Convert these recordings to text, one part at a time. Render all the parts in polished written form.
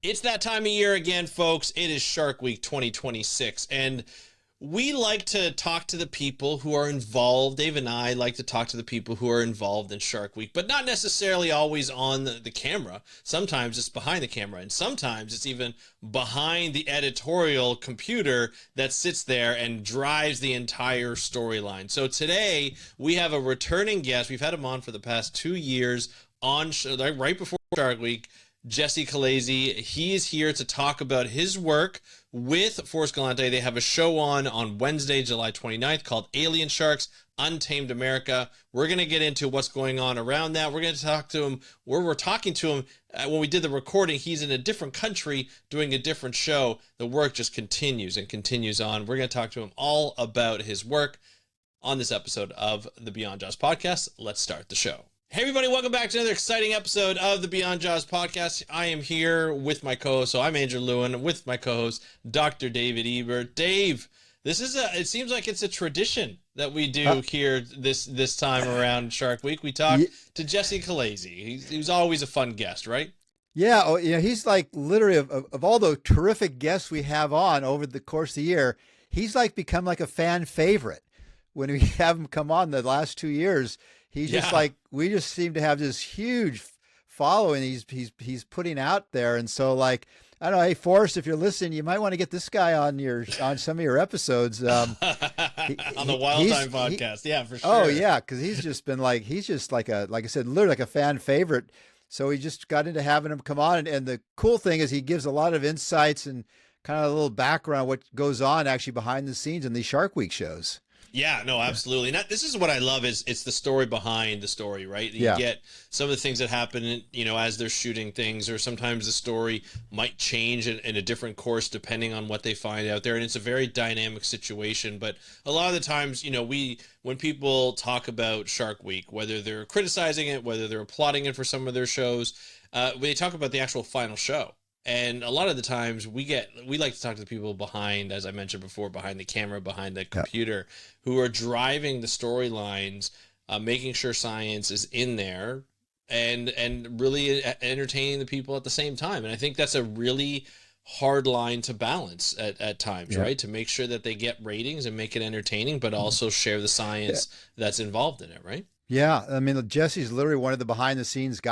It's that time of year again, folks. It is Shark Week 2026, and we like to talk to the people who are involved. Dave and I like to talk to the people who are involved in Shark Week, but not necessarily always on the camera. Sometimes it's behind the camera, and sometimes it's even behind the editorial computer that sits there and drives the entire storyline. So today, we have a returning guest. We've had him on for the past 2 years on right before Shark Week. Jesse Colaizzi. He is here to talk about his work with Forrest Galante. They have a show on Wednesday, July 29th called Alien Sharks, Untamed America. We're going to get into what's going on around that. We're going to talk to him. We're talking to him when we did the recording. He's in a different country doing a different show. The work just continues and continues on. We're going to talk to him all about his work on this episode of the Beyond Jaws podcast. Let's start the show. Hey everybody, welcome back to another exciting episode of the Beyond Jaws podcast. I am here with my co-host, so I'm Andrew Lewin, with my co-host, Dr. David Ebert. Dave, it seems like it's a tradition that we do here this time around Shark Week. We talk to Jesse Colaizzi. He's always a fun guest, right? Yeah, he's like literally of all the terrific guests we have on over the course of the year, he's like become like a fan favorite. When we have him come on the last 2 years, he's just like, we just seem to have this huge following he's putting out there. And so like, I don't know, hey Forrest, if you're listening, you might want to get this guy on some of your episodes. On the Wild Time podcast. Yeah, for sure. Oh yeah. Cause he's just like I said, literally like a fan favorite. So we just got into having him come on. And the cool thing is he gives a lot of insights and kind of a little background, what goes on actually behind the scenes in these Shark Week shows. Yeah, no, absolutely. This is what I love is it's the story behind the story, right? You get some of the things that happen, as they're shooting things, or sometimes the story might change in a different course depending on what they find out there. And it's a very dynamic situation. But a lot of the times, when people talk about Shark Week, whether they're criticizing it, whether they're applauding it for some of their shows, they talk about the actual final show. And a lot of the times we like to talk to the people behind, as I mentioned before, behind the camera, behind the computer, who are driving the storylines, making sure science is in there and really entertaining the people at the same time. And I think that's a really hard line to balance at times, right? To make sure that they get ratings and make it entertaining, but also share the science that's involved in it, right? Yeah. I mean, Jesse's literally one of the behind the scenes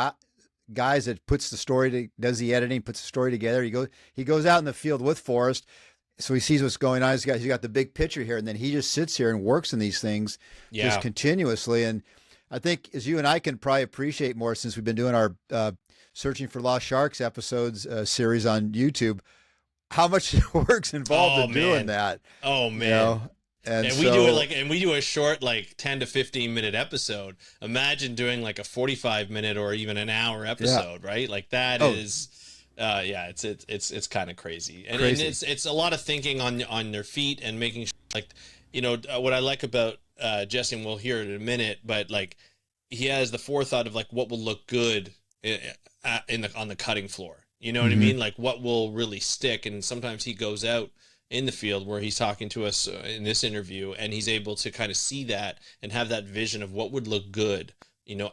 guys that puts the story does the editing, puts the story together. He goes out in the field with Forrest, so he sees what's going on. He's got the big picture here, and then he just sits here and works in these things just continuously. And I think, as you and I can probably appreciate more since we've been doing our Searching for Lost Sharks episodes series on YouTube, how much work's involved in doing that. Oh man. And we do a short 10 to 15 minute episode. Imagine doing like a 45-minute or even an hour episode, right? Like that is it's kind of crazy. And it's a lot of thinking on their feet and making sure, what I like about Jesse, and we'll hear it in a minute, but like he has the forethought of like what will look good on the cutting floor. You know what I mean? Like what will really stick. And sometimes he goes out in the field where he's talking to us in this interview, and he's able to kind of see that and have that vision of what would look good,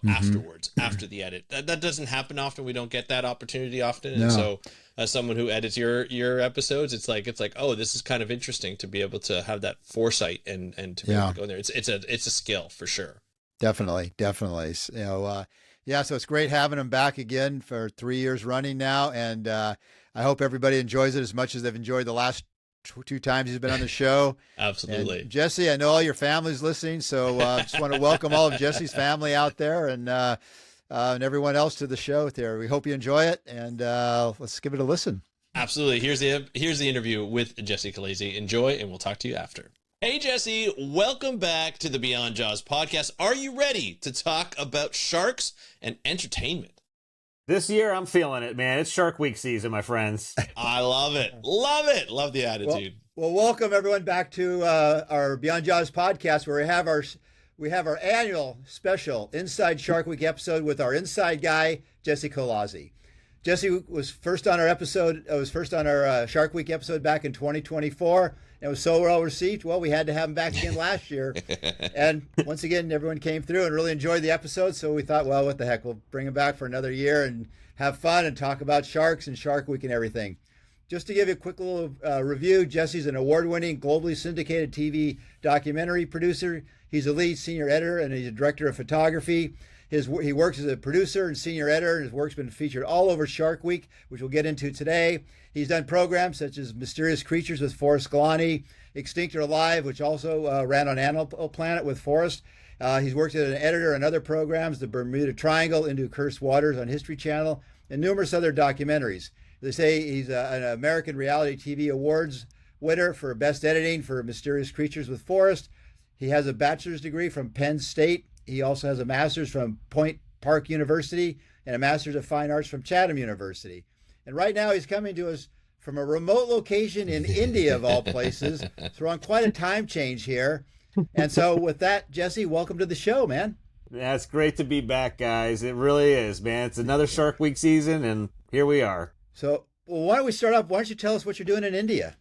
afterwards, after the edit. That doesn't happen often. We don't get that opportunity often. No. And so as someone who edits your episodes, it's like, oh, this is kind of interesting to be able to have that foresight and to be able to go there. It's a skill for sure. Definitely. So it's great having him back again for 3 years running now. And I hope everybody enjoys it as much as they've enjoyed the last 2 times he's been on the show. Absolutely. And Jesse, I know all your family's listening, so just want to welcome all of Jesse's family out there and everyone else to the show there. We hope you enjoy it, and let's give it a listen. Absolutely. Here's the interview with Jesse Colaizzi. Enjoy, and we'll talk to you after. Hey, Jesse, welcome back to the Beyond Jaws podcast. Are you ready to talk about sharks and entertainment? This year, I'm feeling it, man. It's Shark Week season, my friends. I love it. Love it. Love the attitude. Well, welcome everyone back to our Beyond Jaws podcast, where we have our annual special Inside Shark Week episode with our inside guy, Jesse Colaizzi. Jesse was first on our episode. Was first on our Shark Week episode back in 2024. It was so well received. Well, we had to have him back again last year. And once again, everyone came through and really enjoyed the episode. So we thought, well, what the heck, we'll bring him back for another year and have fun and talk about sharks and Shark Week and everything. Just to give you a quick little review, Jesse's an award-winning, globally syndicated TV documentary producer. He's a lead senior editor and he's a director of photography. He works as a producer and senior editor, and his work's been featured all over Shark Week, which we'll get into today. He's done programs such as Mysterious Creatures with Forrest Galante, Extinct or Alive, which also ran on Animal Planet with Forrest. He's worked as an editor on other programs, The Bermuda Triangle, Into Cursed Waters on History Channel, and numerous other documentaries. They say he's an American Reality TV Awards winner for Best Editing for Mysterious Creatures with Forrest. He has a bachelor's degree from Penn State. He also has a master's from Point Park University and a master's of fine arts from Chatham University. And right now he's coming to us from a remote location in India, of all places. So we're on quite a time change here. And so with that, Jesse, welcome to the show, man. Yeah, it's great to be back, guys. It really is, man. It's another Shark Week season, and here we are. So why don't we start off? Why don't you tell us what you're doing in India?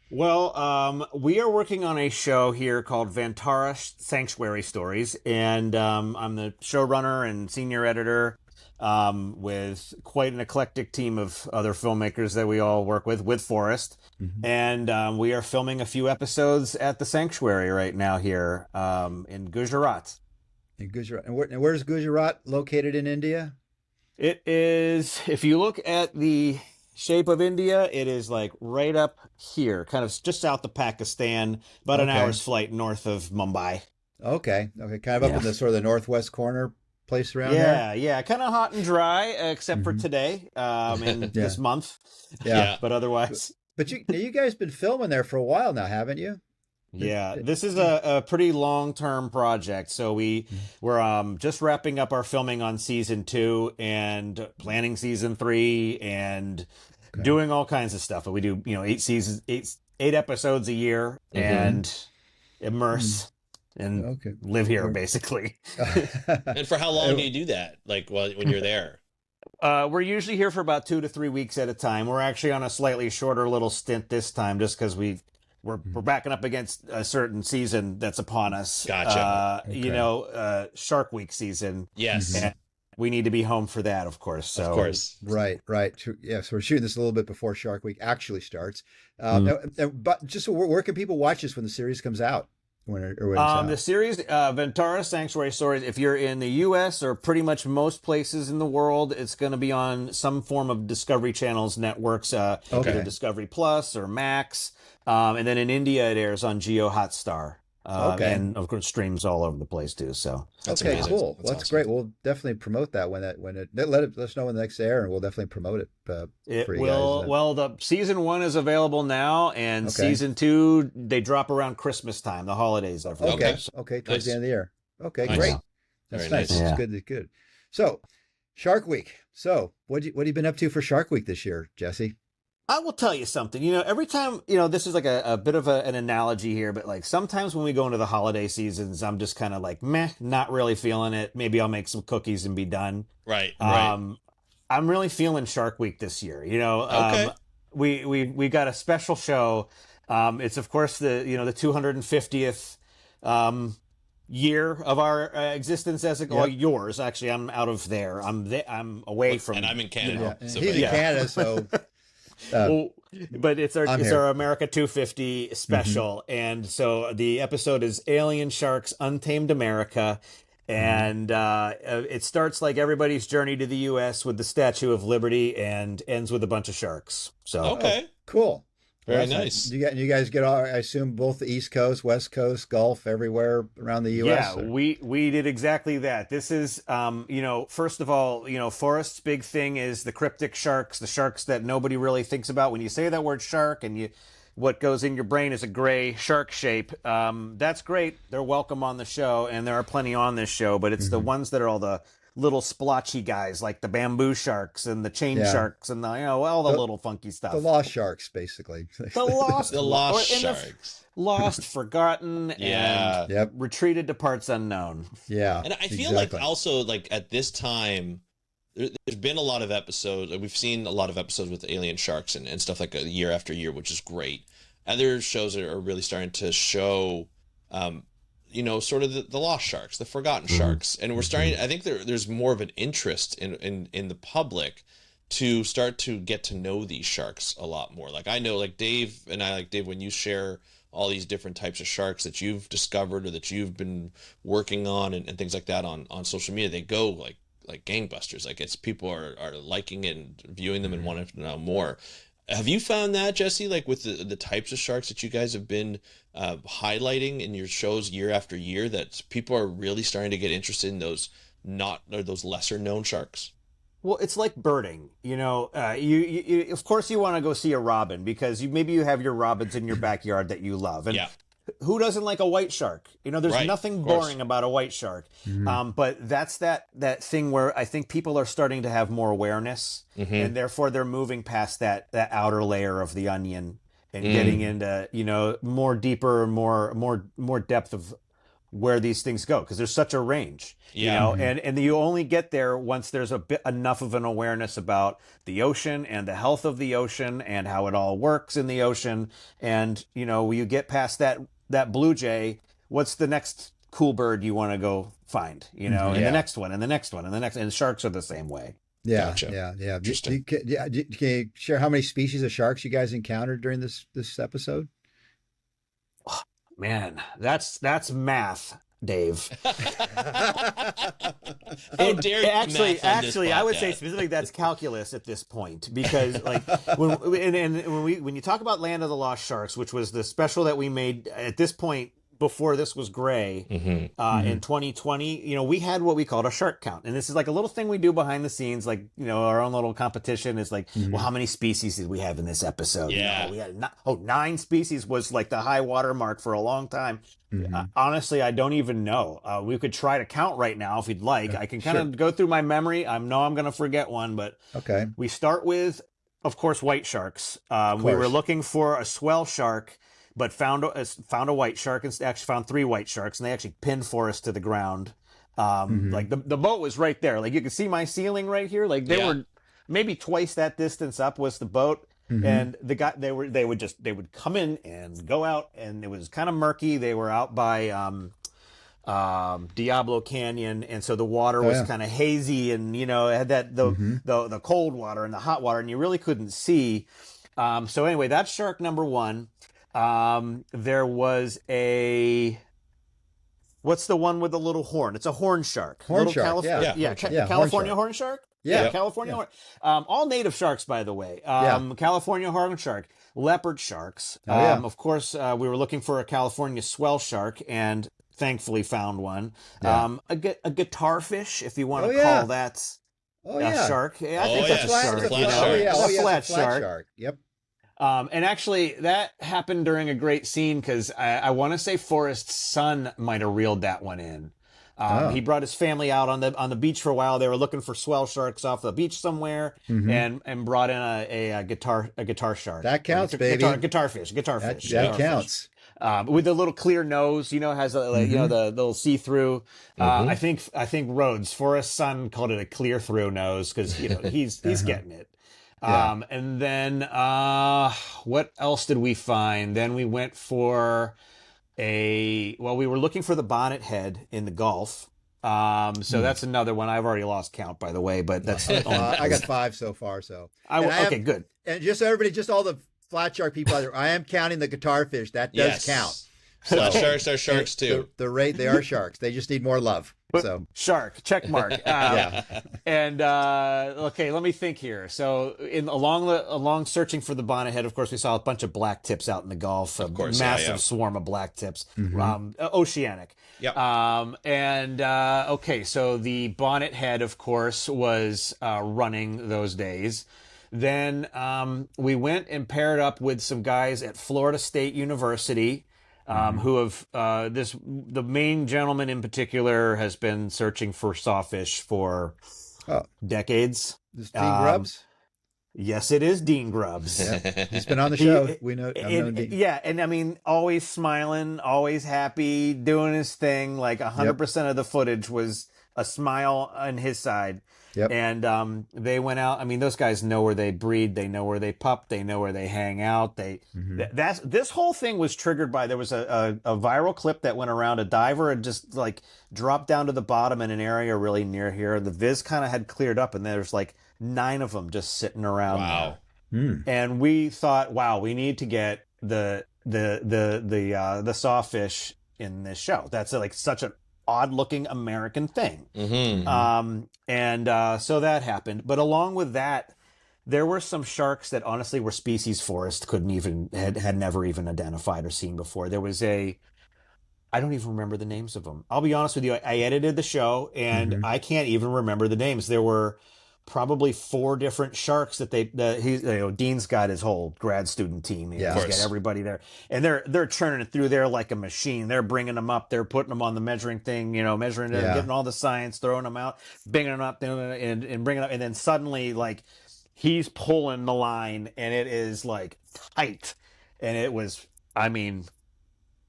Well, we are working on a show here called Vantara Sanctuary Stories, and I'm the showrunner and senior editor with quite an eclectic team of other filmmakers that we all work with Forrest. Mm-hmm. And we are filming a few episodes at the Sanctuary right now here in Gujarat. In Gujarat. And where's Gujarat located in India? It is, if you look at the shape of India, it is like right up here, kind of just south of Pakistan, about an hour's flight north of Mumbai. Okay, kind of up in the sort of the northwest corner place around there. Yeah, kind of hot and dry, except for today, and this month. Yeah, but otherwise. But you guys been filming there for a while now, haven't you? Yeah, this is a pretty long-term project. So we're just wrapping up our filming on season 2 and planning season 3 and doing all kinds of stuff. But we do, 8 episodes a year and immerse and live here basically. And for how long do you do that? Like when you're there? We're usually here for about 2 to 3 weeks at a time. We're actually on a slightly shorter little stint this time, just because we're backing up against a certain season that's upon us. Gotcha. Shark Week season. Yes. And we need to be home for that, of course. So. Of course. Right. Yeah, so we're shooting this a little bit before Shark Week actually starts. But just where can people watch this when the series comes out? The series, Vantara Sanctuary Stories, if you're in the U.S. or pretty much most places in the world, it's going to be on some form of Discovery Channel's networks, either Discovery Plus or Max. And then in India, it airs on Geo Hotstar. And of course, streams all over the place too. So that's okay, amazing. Cool. That's awesome. Great. We'll definitely promote that let us know when the next air, and we'll definitely promote it. For you guys. Well, the season 1 is available now, and season 2 they drop around Christmas time, the holidays. Okay, towards the end of the year. Okay, nice. Great. That's Very nice. Yeah. It's good. So, Shark Week. So, what have you been up to for Shark Week this year, Jesse? I will tell you something, every time, this is like a bit of an analogy here, but like sometimes when we go into the holiday seasons, I'm just kind of like, meh, not really feeling it. Maybe I'll make some cookies and be done. Right. I'm really feeling Shark Week this year. We got a special show. It's of course the 250th, year of our existence as yours. Actually, I'm out of there. I'm away from, and I'm in Canada. Yeah. So he's in Canada, so. But it's our America 250 special, and so the episode is Alien Sharks Untamed America, and it starts like everybody's journey to the U.S. with the Statue of Liberty and ends with a bunch of sharks. So Cool. Very nice. You guys get all, I assume, both the East Coast, West Coast, Gulf, everywhere around the U.S.? Yeah, we did exactly that. This is, first of all, Forrest's big thing is the cryptic sharks, the sharks that nobody really thinks about. When you say that word shark and what goes in your brain is a gray shark shape, that's great. They're welcome on the show, and there are plenty on this show, but it's the ones that are all the little splotchy guys, like the bamboo sharks and the chain sharks and all the little funky stuff. The lost sharks, basically. The lost sharks. Lost, forgotten, and retreated to parts unknown. Yeah. And I feel like also like at this time, there's been a lot of episodes. We've seen a lot of episodes with alien sharks and stuff like year after year, which is great. Other shows are really starting to show sort of the lost sharks, the forgotten sharks. And we're starting, I think there's more of an interest in the public to start to get to know these sharks a lot more. Like I know, like Dave and I, like Dave, when you share all these different types of sharks that you've discovered or that you've been working on and things like that on social media, they go like gangbusters. Like it's people are liking it and viewing them and wanting to know more. Have you found that, Jesse, like with the types of sharks that you guys have been highlighting in your shows year after year, that people are really starting to get interested in those lesser known sharks? Well, it's like birding, you of course you want to go see a robin because maybe you have your robins in your backyard that you love. And who doesn't like a white shark? There's nothing boring about a white shark. But that's that thing where I think people are starting to have more awareness, and therefore they're moving past that outer layer of the onion and getting into, more deeper, more depth of where these things go, because there's such a range, and you only get there once there's enough of an awareness about the ocean and the health of the ocean and how it all works in the ocean. And you get past that blue jay, what's the next cool bird you want to go find, and the next one and the next one and the next, and sharks are the same way. Yeah. Can you share how many species of sharks you guys encountered during this episode? Man, that's math, Dave. How dare you actually, I would say specifically that's calculus at this point, because like when you talk about Land of the Lost Sharks, which was the special that we made at this point before this was gray, in 2020, we had what we called a shark count. And this is like a little thing we do behind the scenes, like, our own little competition is like, well, how many species did we have in this episode? Yeah. We had 9 species was like the high water mark for a long time. Honestly, I don't even know. We could try to count right now if you'd like. I can kind of go through my memory. I know I'm going to forget one, but okay. We start with, of course, white sharks. We were looking for a swell shark, but found a white shark, and actually found 3 white sharks, and they actually pinned Forrest to the ground. Like the boat was right there. Like you could see my ceiling right here. Like they were maybe twice that distance up was the boat. And the guy, they would come in and go out, and it was kind of murky. They were out by Diablo Canyon, and so the water was kind of hazy, and it had that the cold water and the hot water, and you really couldn't see. So anyway, that's shark number 1. There was what's the one with the little horn? It's a horn shark. California horn shark. California horn. All native sharks, by the way. California horn shark, leopard sharks. Of course, we were looking for a California swell shark, and thankfully found one. A guitar fish, if you want to call that a shark. I think that's a shark. A flat shark. Yep. And actually, that happened during a great scene, because I want to say Forrest's son might have reeled that one in. He brought his family out on the beach for a while. They were looking for swell sharks off the beach somewhere, and brought in a guitar shark. That counts, baby. Guitar fish. That counts. With the little clear nose, has the little see-through. I think Rhodes, Forrest's son, called it a clear-through nose, because he's getting it. And then what else did we find? Then we went for we were looking for the bonnethead in the Gulf. So that's another one. I've already lost count, by the way, but that's I got 5 so far. So good. And just so everybody, just all the flat shark people out there, I am counting the guitar fish. That does count. Flat sharks are sharks too. They are sharks. They just need more love. So shark, check mark. And okay, let me think here. So along searching for the bonnethead, of course, we saw a bunch of blacktips out in the Gulf. Of course, massive swarm of blacktips, oceanic. Okay, so the bonnethead, of course, was running those days. Then we went and paired up with some guys at Florida State University. Who have the main gentleman in particular has been searching for sawfish for decades. This Dean Grubbs? Yes, it is Dean Grubbs. He's been on the show. We know. Dean. Yeah, and I mean, always smiling, always happy, doing his thing. Like 100% of the footage was a smile on his side. Yep. And they went out. I mean, those guys know where they breed. They know where they pup. They know where they hang out. This whole thing was triggered by, there was a viral clip that went around. A diver had just like dropped down to the bottom in an area really near here. And the viz kind of had cleared up, and there's like 9 of them just sitting around. Wow. There. And we thought, wow, we need to get the sawfish in this show. That's like such an odd looking American thing. So that happened. But along with that, there were some sharks that honestly were species Forrest had never even identified or seen before. There was I don't even remember the names of them. I'll be honest with you. I edited the show and I can't even remember the names. There were probably 4 different sharks that Dean's got his whole grad student team. He's got everybody there, and they're churning it through there like a machine. They're bringing them up, they're putting them on the measuring thing, measuring it, getting all the science, throwing them out, bringing them up, and bringing up, and then suddenly like he's pulling the line, and it is like tight, and it was, I mean,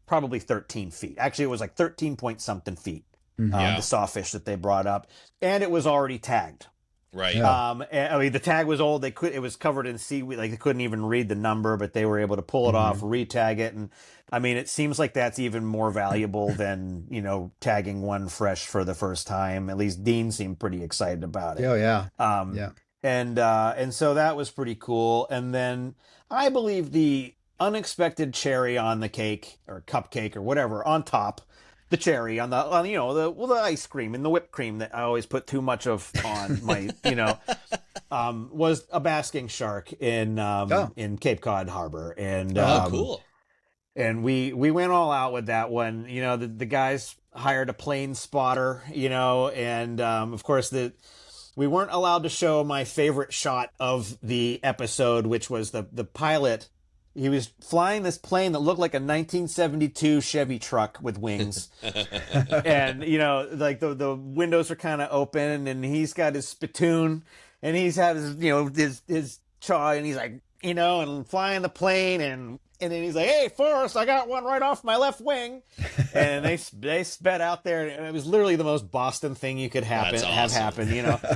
probably 13 feet. Actually, it was like 13 point something feet. The sawfish that they brought up, and it was already tagged. Right. Yeah. I mean, the tag was old. It was covered in seaweed. Like, they couldn't even read the number, but they were able to pull it off, retag it. And I mean, it seems like that's even more valuable than, tagging one fresh for the first time. At least Dean seemed pretty excited about it. Oh, yeah. And so that was pretty cool. And then I believe the unexpected cherry on the cake, or cupcake or whatever on top, the cherry on the ice cream and the whipped cream that I always put too much of on my was a basking shark in Cape Cod Harbor. And cool. And we went all out with that one. The guys hired a plane spotter, and of course we weren't allowed to show my favorite shot of the episode, which was the pilot. He was flying this plane that looked like a 1972 Chevy truck with wings. And, like the windows are kind of open, and he's got his spittoon, and he's had his chaw, and he's like, and flying the plane, and then he's like, "Hey, Forrest, I got one right off my left wing." And they sped out there, and it was literally the most Boston thing you could have happen,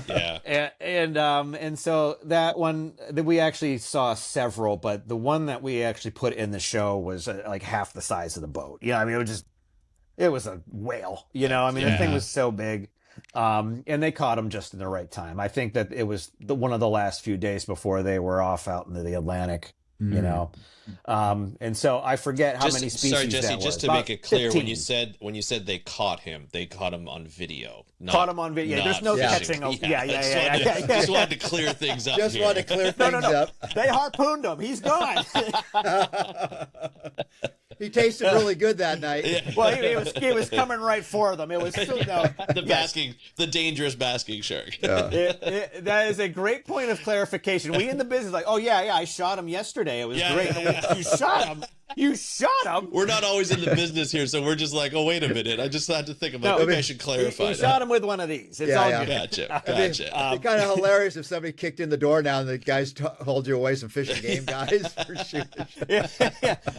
Yeah. And so that one that we actually saw several, but the one that we actually put in the show was like half the size of the boat. I mean, it was a whale. I mean, the thing was so big. And they caught him just in the right time. I think that it was one of the last few days before they were off out into the Atlantic. And so I forget how many species. Sorry, Jesse, that was. just to About make it clear, 15. when you said they caught him on video. Caught him on video. There's no catching. Just wanted to clear things up. Just wanted to clear things up. They harpooned him. He's gone. He tasted really good that night. Yeah. Well, he was coming right for them. It was the dangerous basking shark. That is a great point of clarification. We in the business like, oh yeah, I shot him yesterday. It was great. Yeah. You shot him. You shot him. We're not always in the business here, so we're just like, oh, wait a minute. I just had to think about maybe I should clarify. You shot him with one of these. It's all good. Gotcha. It'd be kind of hilarious if somebody kicked in the door now and the guys hold you away, some fish and game guys for shooting.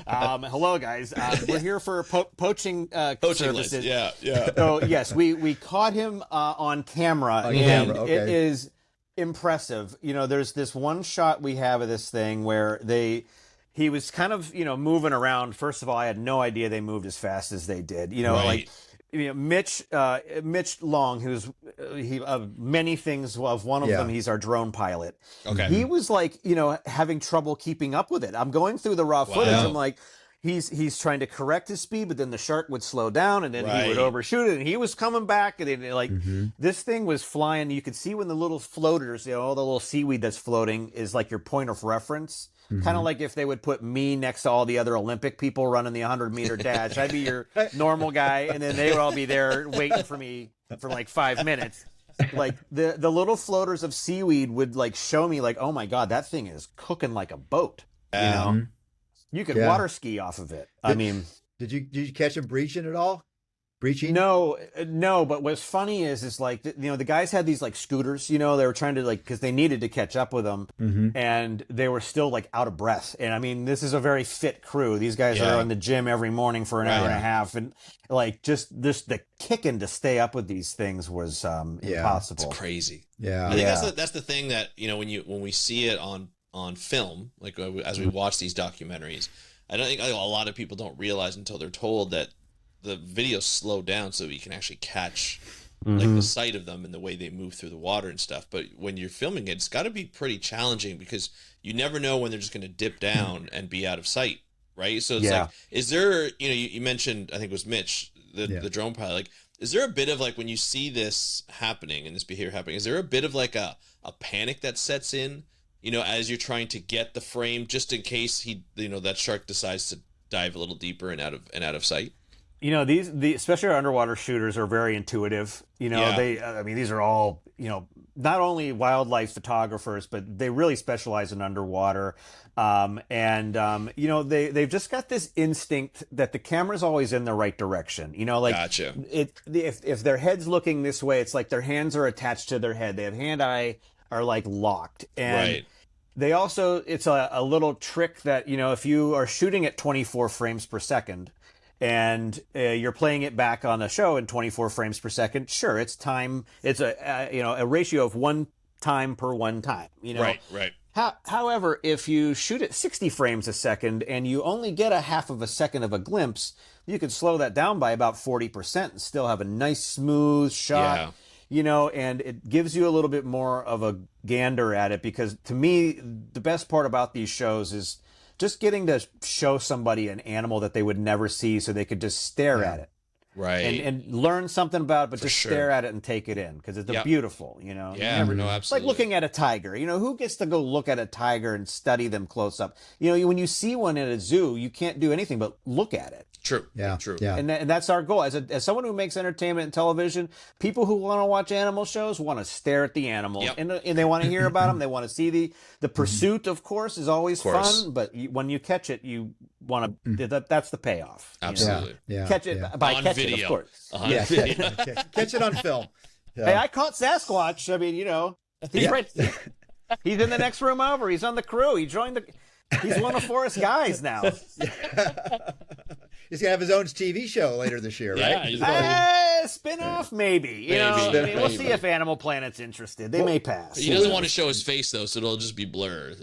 Hello, guys. We're here for poaching services. Yeah. So yes, we caught him on camera, Okay. It is impressive. There's this one shot we have of this thing where he was kind of, moving around. First of all, I had no idea they moved as fast as they did. Right. Mitch Long, who's many things. Of one of them, he's our drone pilot. Okay. He was like, having trouble keeping up with it. I'm going through the raw footage. I'm like, he's trying to correct his speed, but then the shark would slow down, and then he would overshoot it, and he was coming back, and then, this thing was flying. You could see when the little floaters, all the little seaweed that's floating is like your point of reference. Kind of like if they would put me next to all the other Olympic people running the 100-meter dash. I'd be your normal guy, and then they would all be there waiting for me for like 5 minutes. Like the little floaters of seaweed would like show me like, oh my God, that thing is cooking like a boat. You could water ski off of it. Did you catch him breaching at all? breaching? No, no. But what's funny is like, the guys had these like scooters, they were trying to because they needed to catch up with them, and they were still like out of breath. And I mean, this is a very fit crew. These guys are in the gym every morning for an hour and a half, and like just the kicking to stay up with these things was impossible. It's crazy. Yeah, I think that's the thing that when we see it on film, like as we watch these documentaries, I don't think a lot of people don't realize until they're told that the videos slow down so you can actually catch like the sight of them and the way they move through the water and stuff. But when you're filming it, it's got to be pretty challenging because you never know when they're just going to dip down and be out of sight, right? So it's like, is there, you mentioned, I think it was Mitch, the drone pilot, like, is there a bit of like when you see this happening and this behavior happening, is there a bit of like a panic that sets in, as you're trying to get the frame just in case that shark decides to dive a little deeper and out of sight? These especially our underwater shooters are very intuitive. These are all, not only wildlife photographers, but they really specialize in underwater. They've just got this instinct that the camera's always in the right direction. Gotcha. If their head's looking this way, it's like their hands are attached to their head. They have hand-eye are like locked. And they also, it's a little trick that, if you are shooting at 24 frames per second, and you're playing it back on a show in 24 frames per second, sure, it's time. It's a ratio of 1 time per 1 time. Right. However, if you shoot at 60 frames a second and you only get a half of a second of a glimpse, you could slow that down by about 40% and still have a nice smooth shot. And it gives you a little bit more of a gander at it, because to me, the best part about these shows is just getting to show somebody an animal that they would never see so they could just stare at it. Right. And learn something about it, but just stare at it and take it in, because it's beautiful, Yeah, absolutely. It's like looking at a tiger. Who gets to go look at a tiger and study them close up? When you see one at a zoo, you can't do anything but look at it. True. Yeah. True. Yeah. And that's our goal. As someone who makes entertainment and television, people who want to watch animal shows want to stare at the animal, and they want to hear about them. They want to see the pursuit. Of course, is always fun, but when you catch it, you want to. That's the payoff. Absolutely. Yeah. Catch it by on catch video. it, of course. Catch it on film. Yeah. Hey, I caught Sasquatch. I mean, he's right. He's in the next room over. He's on the crew. He joined the. He's one of Forrest guys now. He's gonna have his own TV show later this year, right? Spin-off, maybe. We'll see if Animal Planet's interested. They may pass. He doesn't want to show his face though, so it'll just be blurred.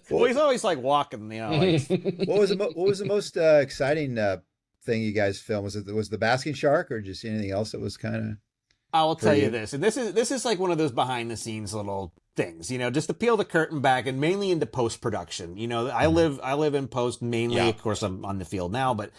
Well, he's always like walking. What was the most exciting thing you guys filmed? Was the basking shark, or just anything else that was kind of? I will tell you this, and this is like one of those behind the scenes little things, just to peel the curtain back, and mainly into post production. I live in post mainly. Of course, I'm on the field now, but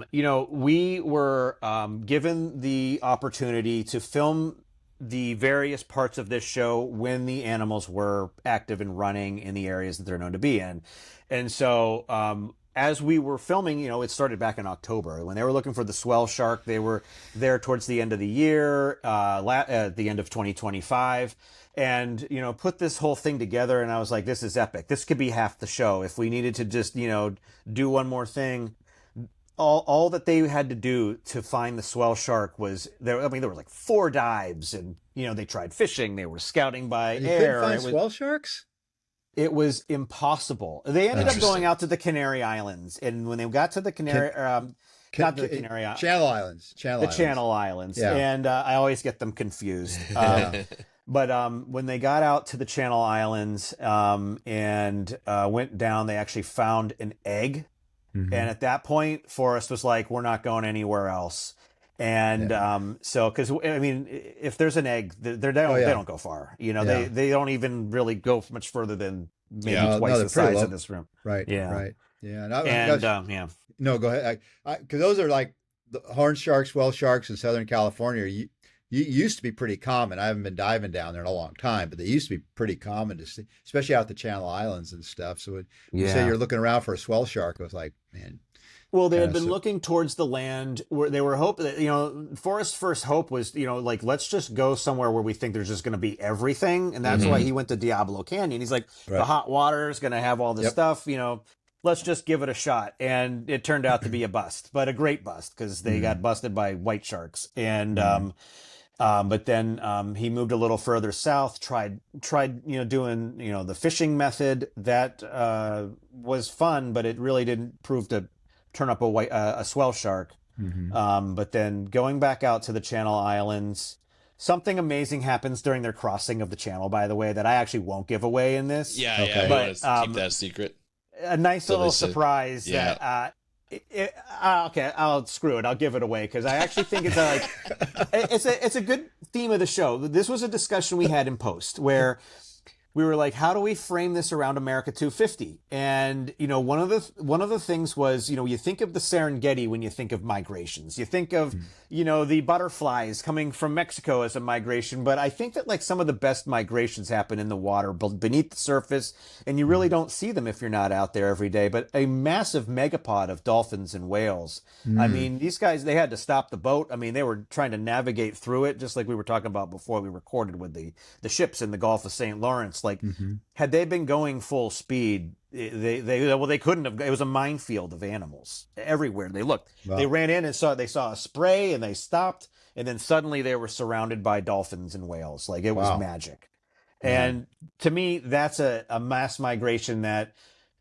we were given the opportunity to film the various parts of this show when the animals were active and running in the areas that they're known to be in, and so. As we were filming, it started back in October when they were looking for the Swell shark. They were there towards the end of the year, at the end of 2025, and put this whole thing together. And I was like, this is epic. This could be half the show if we needed to just do one more thing. All that they had to do to find the Swell shark was there. I mean, there were like 4 dives, and they tried fishing. They were scouting by air. Couldn't find swell sharks. It was impossible. They ended up going out to the Canary Islands, and when they got to the Canary, not the Canary Islands, Channel Islands, Channel Islands, and I always get them confused. But when they got out to the Channel Islands and went down, they actually found an egg, and at that point, Forrest was like, "We're not going anywhere else." And so, because I mean, if there's an egg, they don't go far. They don't even really go much further than maybe twice the size of this room. Right. Yeah. Right. Yeah. No, go ahead. Because those are like the horn sharks, swell sharks in Southern California. You used to be pretty common. I haven't been diving down there in a long time, but they used to be pretty common to see, especially out the Channel Islands and stuff. So when you say you're looking around for a swell shark, I was like, man. Well, they had been looking towards the land where they were hoping that, Forrest's first hope was, like, let's just go somewhere where we think there's just going to be everything. And that's why he went to Diablo Canyon. He's like, the hot water is going to have all this stuff, let's just give it a shot. And it turned out to be a bust, but a great bust, because they got busted by white sharks. And but then he moved a little further south, tried doing the fishing method. That was fun, but it really didn't prove to turn up a swell shark. But then going back out to the Channel Islands, something amazing happens during their crossing of the channel, by the way, that I actually won't give away in this. Yeah, but keep that secret. A nice little surprise that okay, I'll screw it. I'll give it away, because I actually think it's a good theme of the show. This was a discussion we had in post where we were like, how do we frame this around America 250? And, one of the things was, you think of the Serengeti when you think of migrations. You think of, the butterflies coming from Mexico as a migration. But I think that some of the best migrations happen in the water, beneath the surface, and you really don't see them if you're not out there every day. But a massive megapod of dolphins and whales. I mean, these guys, they had to stop the boat. I mean, they were trying to navigate through it, just like we were talking about before we recorded with the ships in the Gulf of St. Lawrence. Had they been going full speed, they couldn't have. It was a minefield of animals everywhere they looked. Wow. They ran in and they saw a spray, and they stopped, and then suddenly they were surrounded by dolphins and whales. It was magic. And to me, that's a mass migration that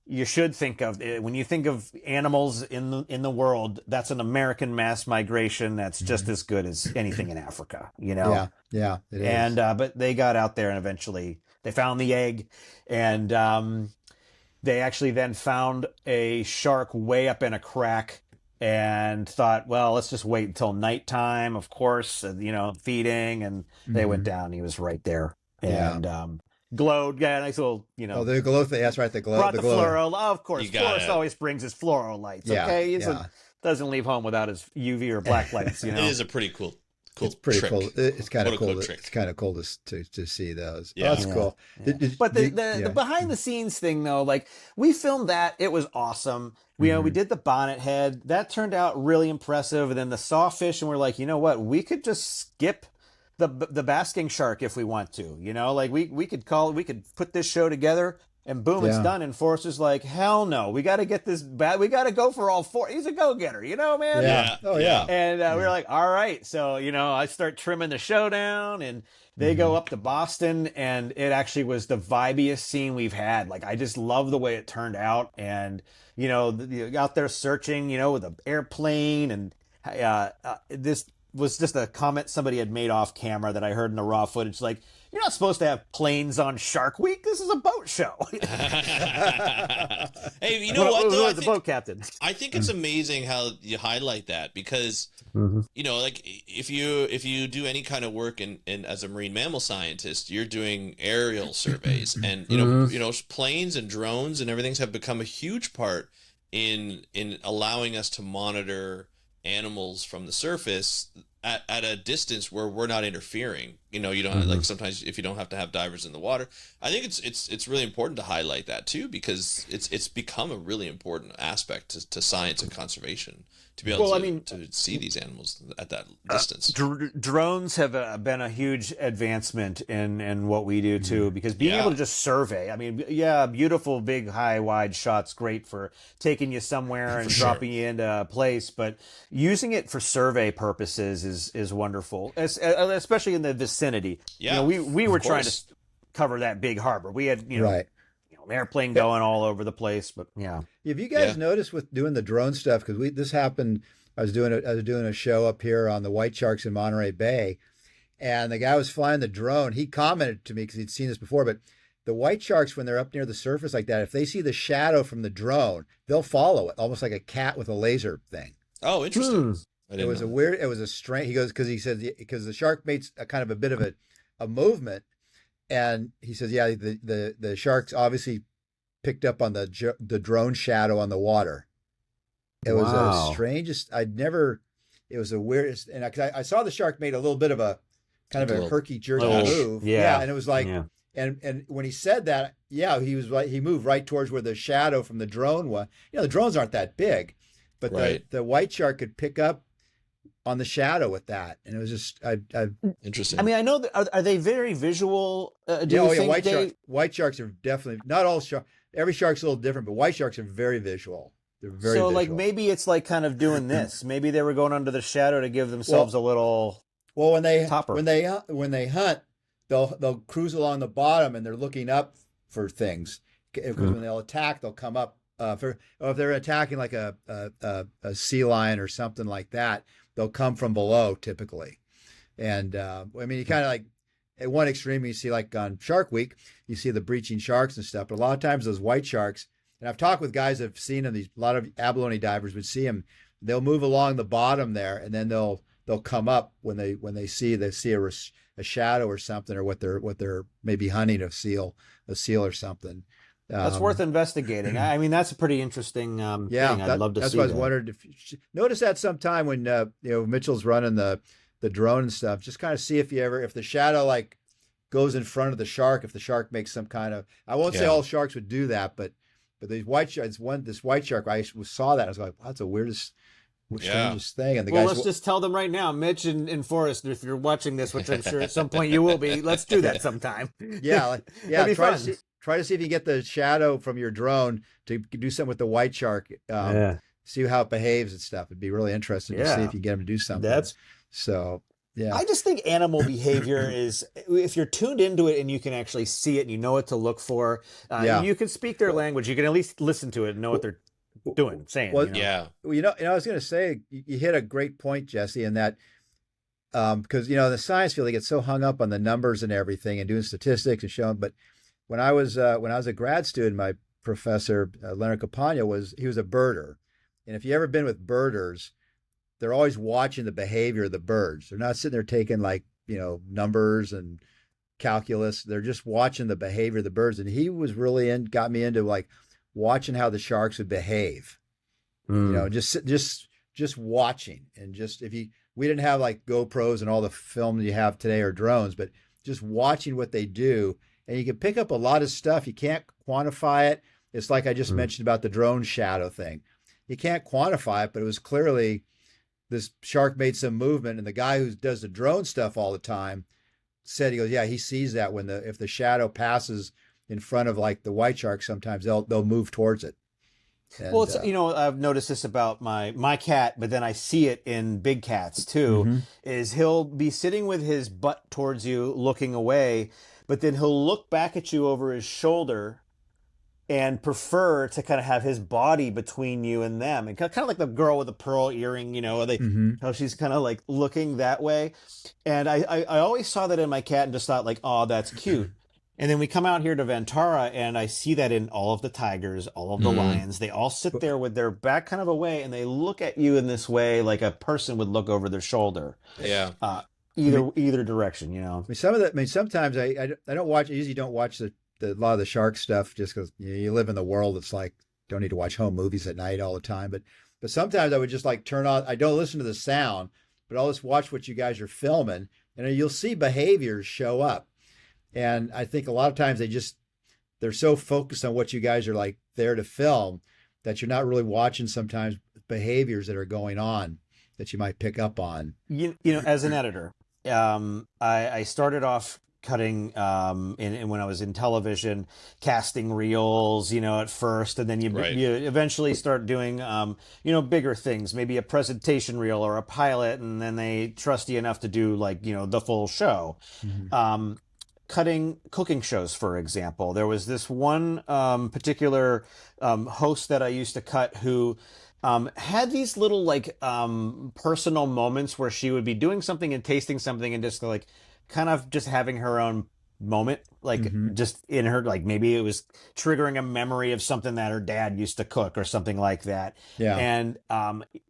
you should think of when you think of animals in the world. That's an American mass migration that's just as good as anything in Africa. Yeah, it is. And but they got out there, and eventually they found the egg, and they actually then found a shark way up in a crack, and thought, well, let's just wait until nighttime, of course, feeding, and they went down. He was right there, and glowed. Yeah, nice little, Oh, the glow thing. That's right, the glow. Brought the fluoro. Of course, Forrest always brings his fluoro lights. Okay, he doesn't leave home without his UV or black lights. It is a pretty cool. It's pretty trick. cool. It's kind of cool. Trick. It's kind of cool to see those. Yeah. Oh, that's cool. Yeah. But the behind the scenes thing, though, we filmed that. It was awesome. We did the Bonnethead. That turned out really impressive. And then the Sawfish, and we're like, you know what? We could just skip the basking shark if we want to. We could put this show together. And boom, it's done. And Forrest is like, hell no, we got to get this bad. We got to go for all four. He's a go-getter, man? Yeah. Oh, yeah. And we were like, all right. So, I start trimming the show down, and they go up to Boston, and it actually was the vibiest scene we've had. I just love the way it turned out. And, out there searching, with an airplane. And this was just a comment somebody had made off camera that I heard in the raw footage. You're not supposed to have planes on Shark Week. This is a boat show. Hey, you know what? Though, the boat captain. I think it's amazing how you highlight that, because if you do any kind of work in as a marine mammal scientist, you're doing aerial surveys, and planes and drones and everything have become a huge part in allowing us to monitor animals from the surface at a distance where we're not interfering. You don't sometimes if you don't have to have divers in the water. I think it's really important to highlight that too, because it's become a really important aspect to science and conservation to be able to see these animals at that distance. Drones have been a huge advancement in what we do too, because being able to just survey. I mean, beautiful big high wide shots, great for taking you somewhere and dropping you into a place, but using it for survey purposes is wonderful, especially in the vicinity. Yeah, we were trying to cover that big harbor. We had an airplane going all over the place, but Have you guys noticed with doing the drone stuff? Because this happened. I was doing a show up here on the white sharks in Monterey Bay, and the guy was flying the drone. He commented to me because he'd seen this before, but the white sharks, when they're up near the surface like that, if they see the shadow from the drone, they'll follow it, almost like a cat with a laser thing. Oh, interesting. It was a strange. He goes, because he says, because the shark makes a kind of a bit of a movement, and he says, the sharks obviously picked up on the drone shadow on the water. It was the strangest. It was the weirdest, and I saw the shark made a little bit of a kind of a herky jerky move. Yeah, and it was like, and when he said that, he was like, he moved right towards where the shadow from the drone was. The drones aren't that big, but the white shark could pick up on the shadow with that, and it was just interesting. I mean, I know are they very visual? Do you think white sharks are definitely not all sharks. every shark's a little different, but white sharks are very visual. They're very So visual. like maybe it's like kind of doing this. Maybe they were going under the shadow to give themselves a little when topper. when they hunt, they'll cruise along the bottom and they're looking up for things because when they'll attack, they'll come up or if they're attacking like a sea lion or something like that, they'll come from below typically. And I mean, you kind of like at one extreme, you see like on Shark Week, you see the breaching sharks and stuff, but a lot of times those white sharks. And I've talked with guys that have seen them. A lot of abalone divers would see them. They'll move along the bottom there, and then they'll come up when they see a shadow or something, or what they're maybe hunting a seal or something. That's worth investigating. I mean, that's a pretty interesting thing. I'd love to see. That's why I was wondering if you notice that sometime when Mitchell's running the drone and stuff. Just kind of see if the shadow like goes in front of the shark. If the shark makes some kind of, I won't say all sharks would do that, but these white sharks, this white shark, I saw that. I was like, wow, that's the weirdest, strangest thing. And let's just tell them right now, Mitch and Forrest, if you're watching this, which I'm sure at some point you will be, let's do that sometime. Yeah. Try to see if you get the shadow from your drone to do something with the white shark. See how it behaves and stuff. It'd be really interesting to see if you get them to do something. Yeah. I just think animal behavior is, if you're tuned into it and you can actually see it and you know what to look for, you can speak their language. You can at least listen to it and know what they're saying. Well, I was going to say, you hit a great point, Jesse, in that because, in the science field, they get so hung up on the numbers and everything and doing statistics and showing. But when I was a grad student, my professor, Leonard Campagna, was a birder. And if you ever been with birders, they're always watching the behavior of the birds. They're not sitting there taking numbers and calculus. They're just watching the behavior of the birds. And he was really got me into like watching how the sharks would behave. Just watching. And we didn't have like GoPros and all the film you have today or drones, but just watching what they do. And you can pick up a lot of stuff. You can't quantify it. It's like I just mentioned about the drone shadow thing. You can't quantify it, but it was clearly this shark made some movement, and the guy who does the drone stuff all the time said, he goes, yeah, he sees that if the shadow passes in front of like the white shark, sometimes they'll move towards it. And, well, it's, I've noticed this about my cat, but then I see it in big cats too, is he'll be sitting with his butt towards you looking away, but then he'll look back at you over his shoulder and prefer to kind of have his body between you and them. And kind of like the girl with the pearl earring, how she's kind of like looking that way. And I always saw that in my cat and just thought like, oh, that's cute. And then we come out here to Vantara and I see that in all of the tigers, all of the lions. They all sit there with their back kind of away and they look at you in this way like a person would look over their shoulder. Yeah. Either direction, sometimes I don't watch. I usually don't watch a lot of the shark stuff just because you live in the world. It's like don't need to watch home movies at night all the time. But sometimes I would just like turn on. I don't listen to the sound, but I'll just watch what you guys are filming, and you'll see behaviors show up. And I think a lot of times they're so focused on what you guys are like there to film that you're not really watching sometimes behaviors that are going on that you might pick up on. As an editor, I started off cutting when I was in television, casting reels, at first, and then you eventually start doing bigger things, maybe a presentation reel or a pilot, and then they trust you enough to do like the full show. Cutting cooking shows, for example, there was this one particular host that I used to cut who had these little like personal moments where she would be doing something and tasting something and just like kind of just having her own moment, like just in her, like maybe it was triggering a memory of something that her dad used to cook or something like that. Yeah. And,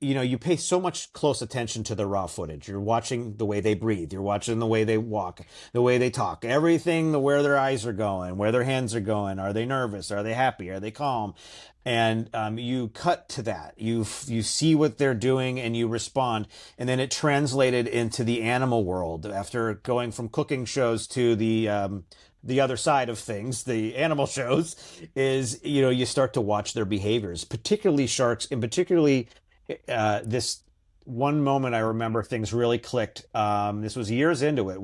you pay so much close attention to the raw footage. You're watching the way they breathe. You're watching the way they walk, the way they talk, everything, where their eyes are going, where their hands are going. Are they nervous? Are they happy? Are they calm? And you cut to that. You see what they're doing and you respond. And then it translated into the animal world after going from cooking shows to the other side of things, the animal shows, is, you start to watch their behaviors, particularly sharks, and particularly this one moment I remember things really clicked. This was years into it.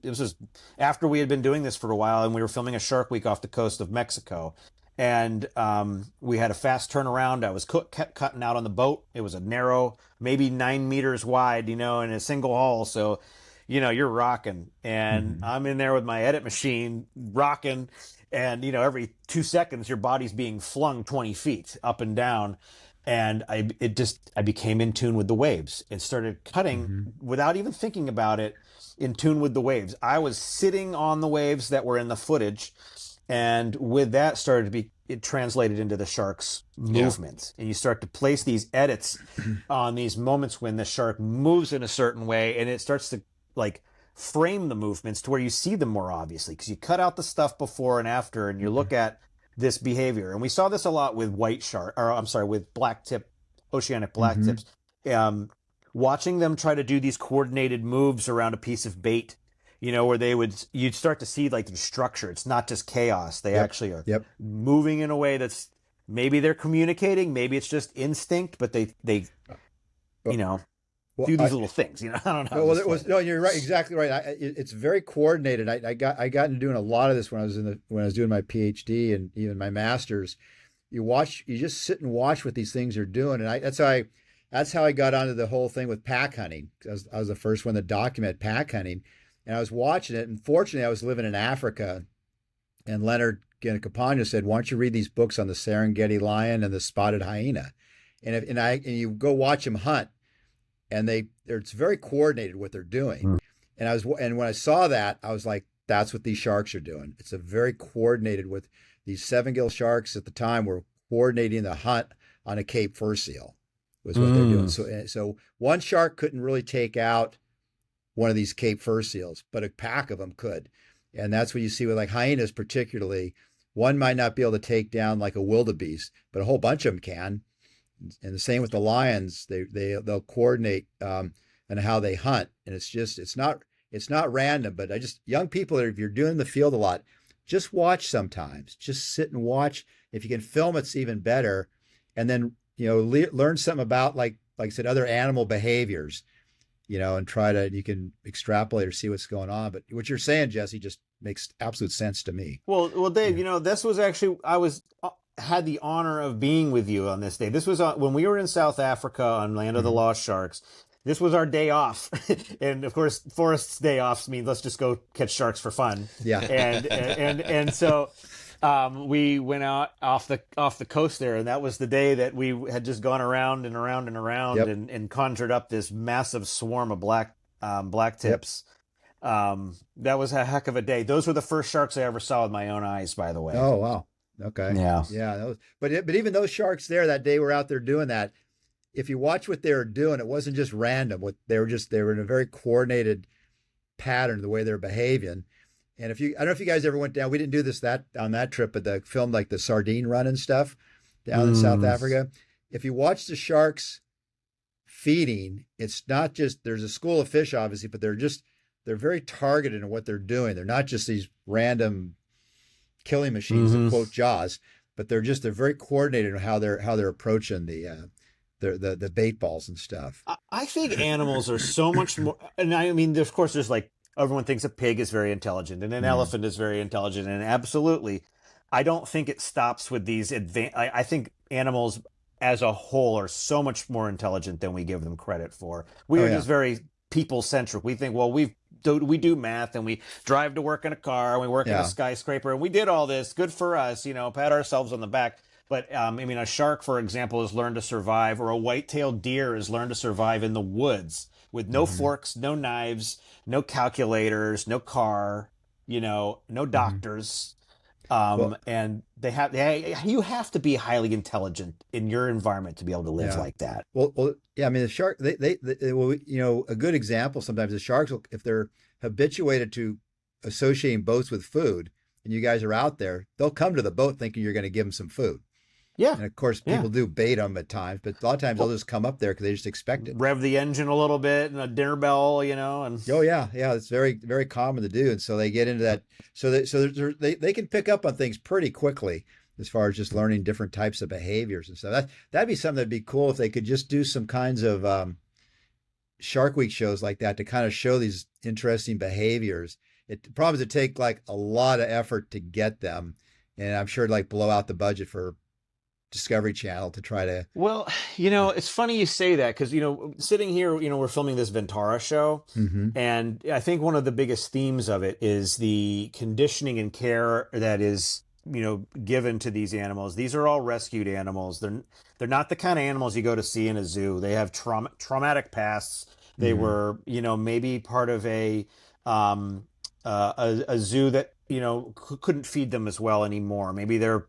This was after we had been doing this for a while and we were filming a Shark Week off the coast of Mexico. and we had a fast turnaround. I was cutting out on the boat. It was a narrow, maybe 9 meters wide, in a single hull. So, you're rocking, and I'm in there with my edit machine rocking, and every 2 seconds your body's being flung 20 feet up and down. And I became in tune with the waves and started cutting without even thinking about it, in tune with the waves. I was sitting on the waves that were in the footage, and with that it translated into the shark's movements. And you start to place these edits on these moments when the shark moves in a certain way, and it starts to frame the movements to where you see them more obviously, because you cut out the stuff before and after, and you look at this behavior. And we saw this a lot with with blacktip, oceanic blacktips. Watching them try to do these coordinated moves around a piece of bait, where you'd start to see the structure. It's not just chaos. They actually are moving in a way that's, maybe they're communicating, maybe it's just instinct, but they do these little things, I don't know. Well, you're right, exactly right. It's very coordinated. I got into doing a lot of this when I was doing my PhD and even my master's. You just sit and watch what these things are doing, and that's how I got onto the whole thing with pack hunting. I was the first one to document pack hunting, and I was watching it. And fortunately, I was living in Africa, and Leonard Capagno said, "Why don't you read these books on the Serengeti lion and the spotted hyena?" And you go watch them hunt. And it's very coordinated what they're doing. And when I saw that, I was like, that's what these sharks are doing. It's a very coordinated with these 7-gill sharks at the time were coordinating the hunt on a Cape fur seal was what they're doing. So one shark couldn't really take out one of these Cape fur seals, but a pack of them could. And that's what you see with hyenas particularly. One might not be able to take down a wildebeest, but a whole bunch of them can. And the same with the lions, they'll coordinate and how they hunt, and it's not random. But young people, if you're doing the field a lot, just watch sometimes. Just sit and watch. If you can film, it's even better. And then learn something about like I said, other animal behaviors, and you can extrapolate or see what's going on. But what you're saying, Jesse, just makes absolute sense to me. Well, Dave, this was actually had the honor of being with you on this day. This was when we were in South Africa on Land of the Lost Sharks. This was our day off. And of course, Forrest's day off means let's just go catch sharks for fun. Yeah. And so we went out off the coast there, and that was the day that we had just gone around and around and around and conjured up this massive swarm of blacktips. That was a heck of a day. Those were the first sharks I ever saw with my own eyes, by the way. Oh, wow. Okay. Yeah. But even those sharks there that day were out there doing that. If you watch what they were doing, it wasn't just random. They were in a very coordinated pattern, the way they're behaving. And I don't know if you guys ever went down. We didn't do this on that trip, but the film the sardine run and stuff down in South Africa. If you watch the sharks feeding, it's not just there's a school of fish, obviously, but they're very targeted in what they're doing. They're not just these random killing machines that quote Jaws, but they're very coordinated in how they're approaching the bait balls and stuff. I think animals are so much more, and I mean, of course, there's everyone thinks a pig is very intelligent and an elephant is very intelligent, and absolutely, I don't think it stops with these I think animals as a whole are so much more intelligent than we give them credit for. We are just very people centric. We think, well, we do math and we drive to work in a car and we work in a skyscraper and we did all this. Good for us, pat ourselves on the back. But a shark, for example, has learned to survive, or a white-tailed deer has learned to survive in the woods with no forks, no knives, no calculators, no car, no doctors. And you have to be highly intelligent in your environment to be able to live like that. Well, yeah. I mean, the shark, a good example sometimes the sharks, if they're habituated to associating boats with food, and you guys are out there, they'll come to the boat thinking you're going to give them some food. Yeah. And of course, people do bait them at times, but a lot of times they'll just come up there because they just expect it. Rev the engine a little bit and a dinner bell, and oh yeah, it's very, very common to do, and so they get into that. So they can pick up on things pretty quickly as far as just learning different types of behaviors and stuff. That'd be something that'd be cool if they could just do some kinds of Shark Week shows like that to kind of show these interesting behaviors. The problem is it take a lot of effort to get them. and I'm sure like blow out the budget for Discovery Channel to try to. Well, it's funny you say that because, sitting here, we're filming this Vantara show. Mm-hmm. And I think one of the biggest themes of it is the conditioning and care that is, given to these animals. These are all rescued animals. They're not the kind of animals you go to see in a zoo. They have traumatic pasts. They were, maybe part of a zoo that, couldn't feed them as well anymore. Maybe they're,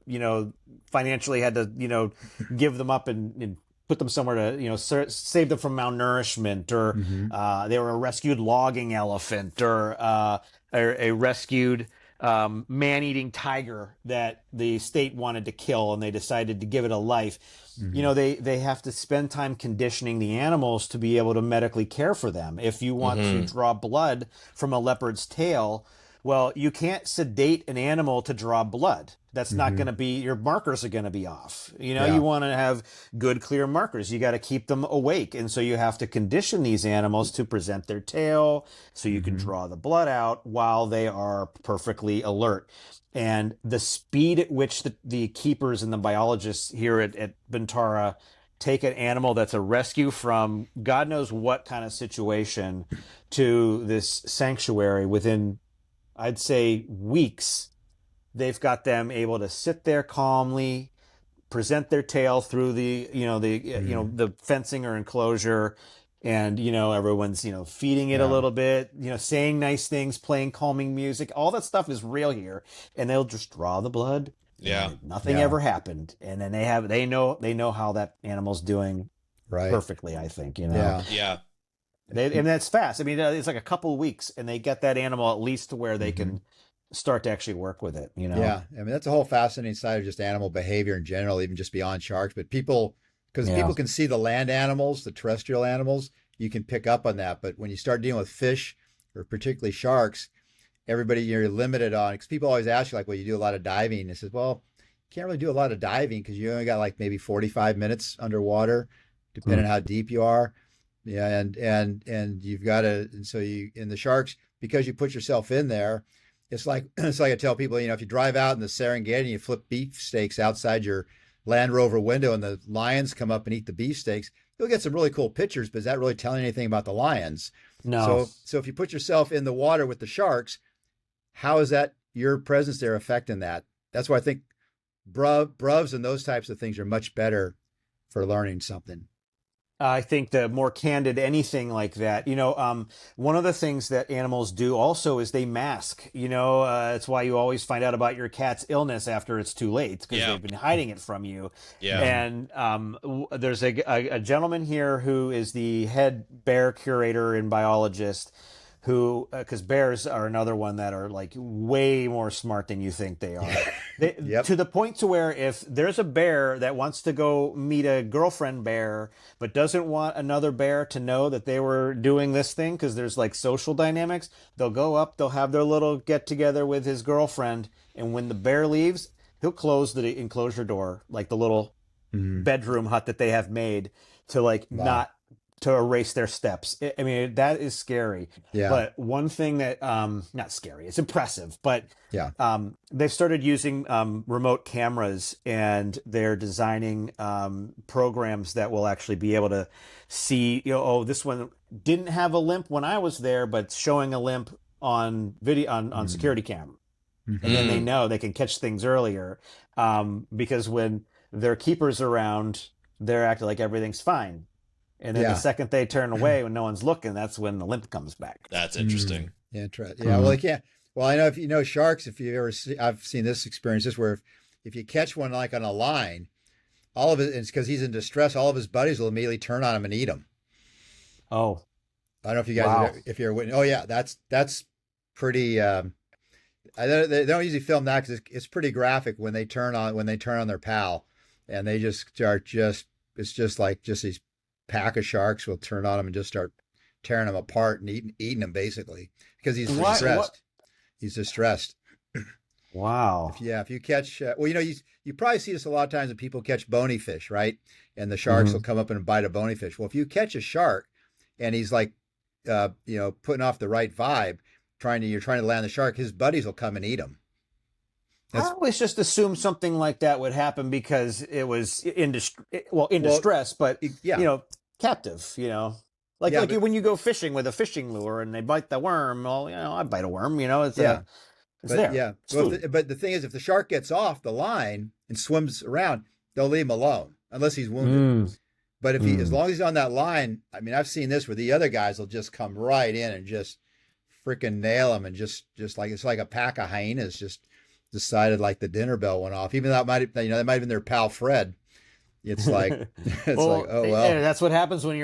financially had to, give them up and put them somewhere to, save them from malnourishment, or they were a rescued logging elephant, or a rescued man-eating tiger that the state wanted to kill and they decided to give it a life. They have to spend time conditioning the animals to be able to medically care for them. If you want to draw blood from a leopard's tail, well, you can't sedate an animal to draw blood. That's not going to be, your markers are going to be off. You want to have good, clear markers. You got to keep them awake. And so you have to condition these animals to present their tail so you can draw the blood out while they are perfectly alert. And the speed at which the keepers and the biologists here at Vantara take an animal that's a rescue from God knows what kind of situation to this sanctuary within, I'd say, weeks, they've got them able to sit there calmly, present their tail through the fencing or enclosure, and everyone's feeding it a little bit, saying nice things, playing calming music. All that stuff is real here, and they'll just draw the blood. Yeah, nothing ever happened, and then they know how that animal's doing perfectly. I think yeah. And that's fast. I mean, it's like a couple of weeks, and they get that animal at least to where they can start to actually work with it. Yeah, I mean that's a whole fascinating side of just animal behavior in general, even just beyond sharks. But people can see the land animals, the terrestrial animals, you can pick up on that. But when you start dealing with fish, or particularly sharks, you're limited on. Because people always ask you, like, well, you do a lot of diving. And it says, well, you can't really do a lot of diving because you only got like maybe 45 minutes underwater, depending on how deep you are. Yeah, and you've got to, and so in the sharks, because you put yourself in there, it's like I tell people, if you drive out in the Serengeti and you flip beefsteaks outside your Land Rover window and the lions come up and eat the beefsteaks, you'll get some really cool pictures, but is that really telling anything about the lions? No. So if you put yourself in the water with the sharks, how is that your presence there affecting that? That's why I think bruvs and those types of things are much better for learning something. I think the more candid anything like that, one of the things that animals do also is they mask. It's why you always find out about your cat's illness after it's too late, because they've been hiding it from you. Yeah. And there's a gentleman here who is the head bear curator and biologist, who, because bears are another one that are like way more smart than you think they are. To the point to where if there's a bear that wants to go meet a girlfriend bear, but doesn't want another bear to know that they were doing this thing, because there's like social dynamics, they'll go up, they'll have their little get together with his girlfriend. And when the bear leaves, he'll close the enclosure door, like the little bedroom hut that they have made to not to erase their steps. I mean, that is scary. Yeah. But one thing that, not scary, it's impressive, but they've started using remote cameras, and they're designing programs that will actually be able to see, this one didn't have a limp when I was there, but showing a limp on video, on security camera. And then they know they can catch things earlier, because when their keeper's around, they're acting like everything's fine. And then the second they turn away when no one's looking, that's when the limp comes back. That's interesting. Interesting. Yeah. Well, Well, I know if you know sharks, if you ever I've seen this experience, just where if you catch one like on a line, all of it, it's because he's in distress. All of his buddies will immediately turn on him and eat him. Oh, I don't know if you guys, if you're witness. Oh yeah, that's pretty. They don't usually film that because it's pretty graphic when they turn on their pal, and they just start it's just like these pack of sharks will turn on him and just start tearing them apart and eating them basically because he's distressed. He's distressed. Wow. If you catch, you probably see this a lot of times when people catch bony fish, right? And the sharks will come up and bite a bony fish. Well, if you catch a shark and he's like, putting off the right vibe, you're trying to land the shark, his buddies will come and eat him. I always just assumed something like that would happen because it was in distress, but yeah. captive. Like Yeah, like but when you go fishing with a fishing lure and they bite the worm. Well, I bite a worm. yeah, It's but there. yeah. It's Well, food. but the thing is, if the shark gets off the line and swims around, they'll leave him alone unless he's wounded. Mm, But if as mm. long as he's on that line, I mean, I've seen this where the other guys will just come right in and just freaking nail him, and just like it's like a pack of hyenas just decided like the dinner bell went off. Even though that might have been their pal Fred. It's like it's like, Well, oh well, that's what happens when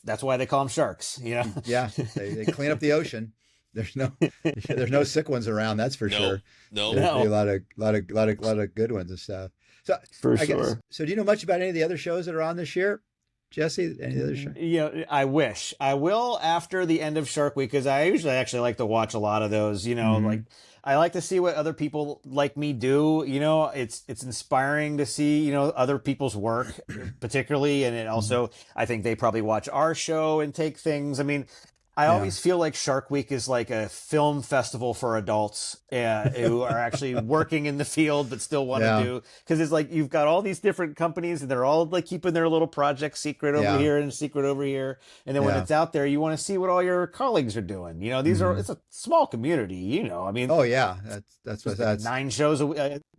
that's why they call them sharks. yeah, they clean up the ocean. There's no there's no sick ones around, that's for No, sure. no. There's No, a lot of good ones and stuff. So for I guess sure. so. Do you know much about any of the other shows that are on this year, Jesse? Any of the other shows? I wish I will after the end of Shark Week, because I usually actually like to watch a lot of those. Mm-hmm. Like I like to see what other people like me do. It's inspiring to see other people's work, particularly, and it also I think they probably watch our show and take things. I mean, I Yeah. always feel like Shark Week is like a film festival for adults who are actually working in the field but still want to Yeah. do, because it's like you've got all these different companies and they're all like keeping their little project secret over Yeah. here and secret over here, and then when Yeah. it's out there, you want to see what all your colleagues are doing. It's a small community. I mean, Oh yeah, that's what that's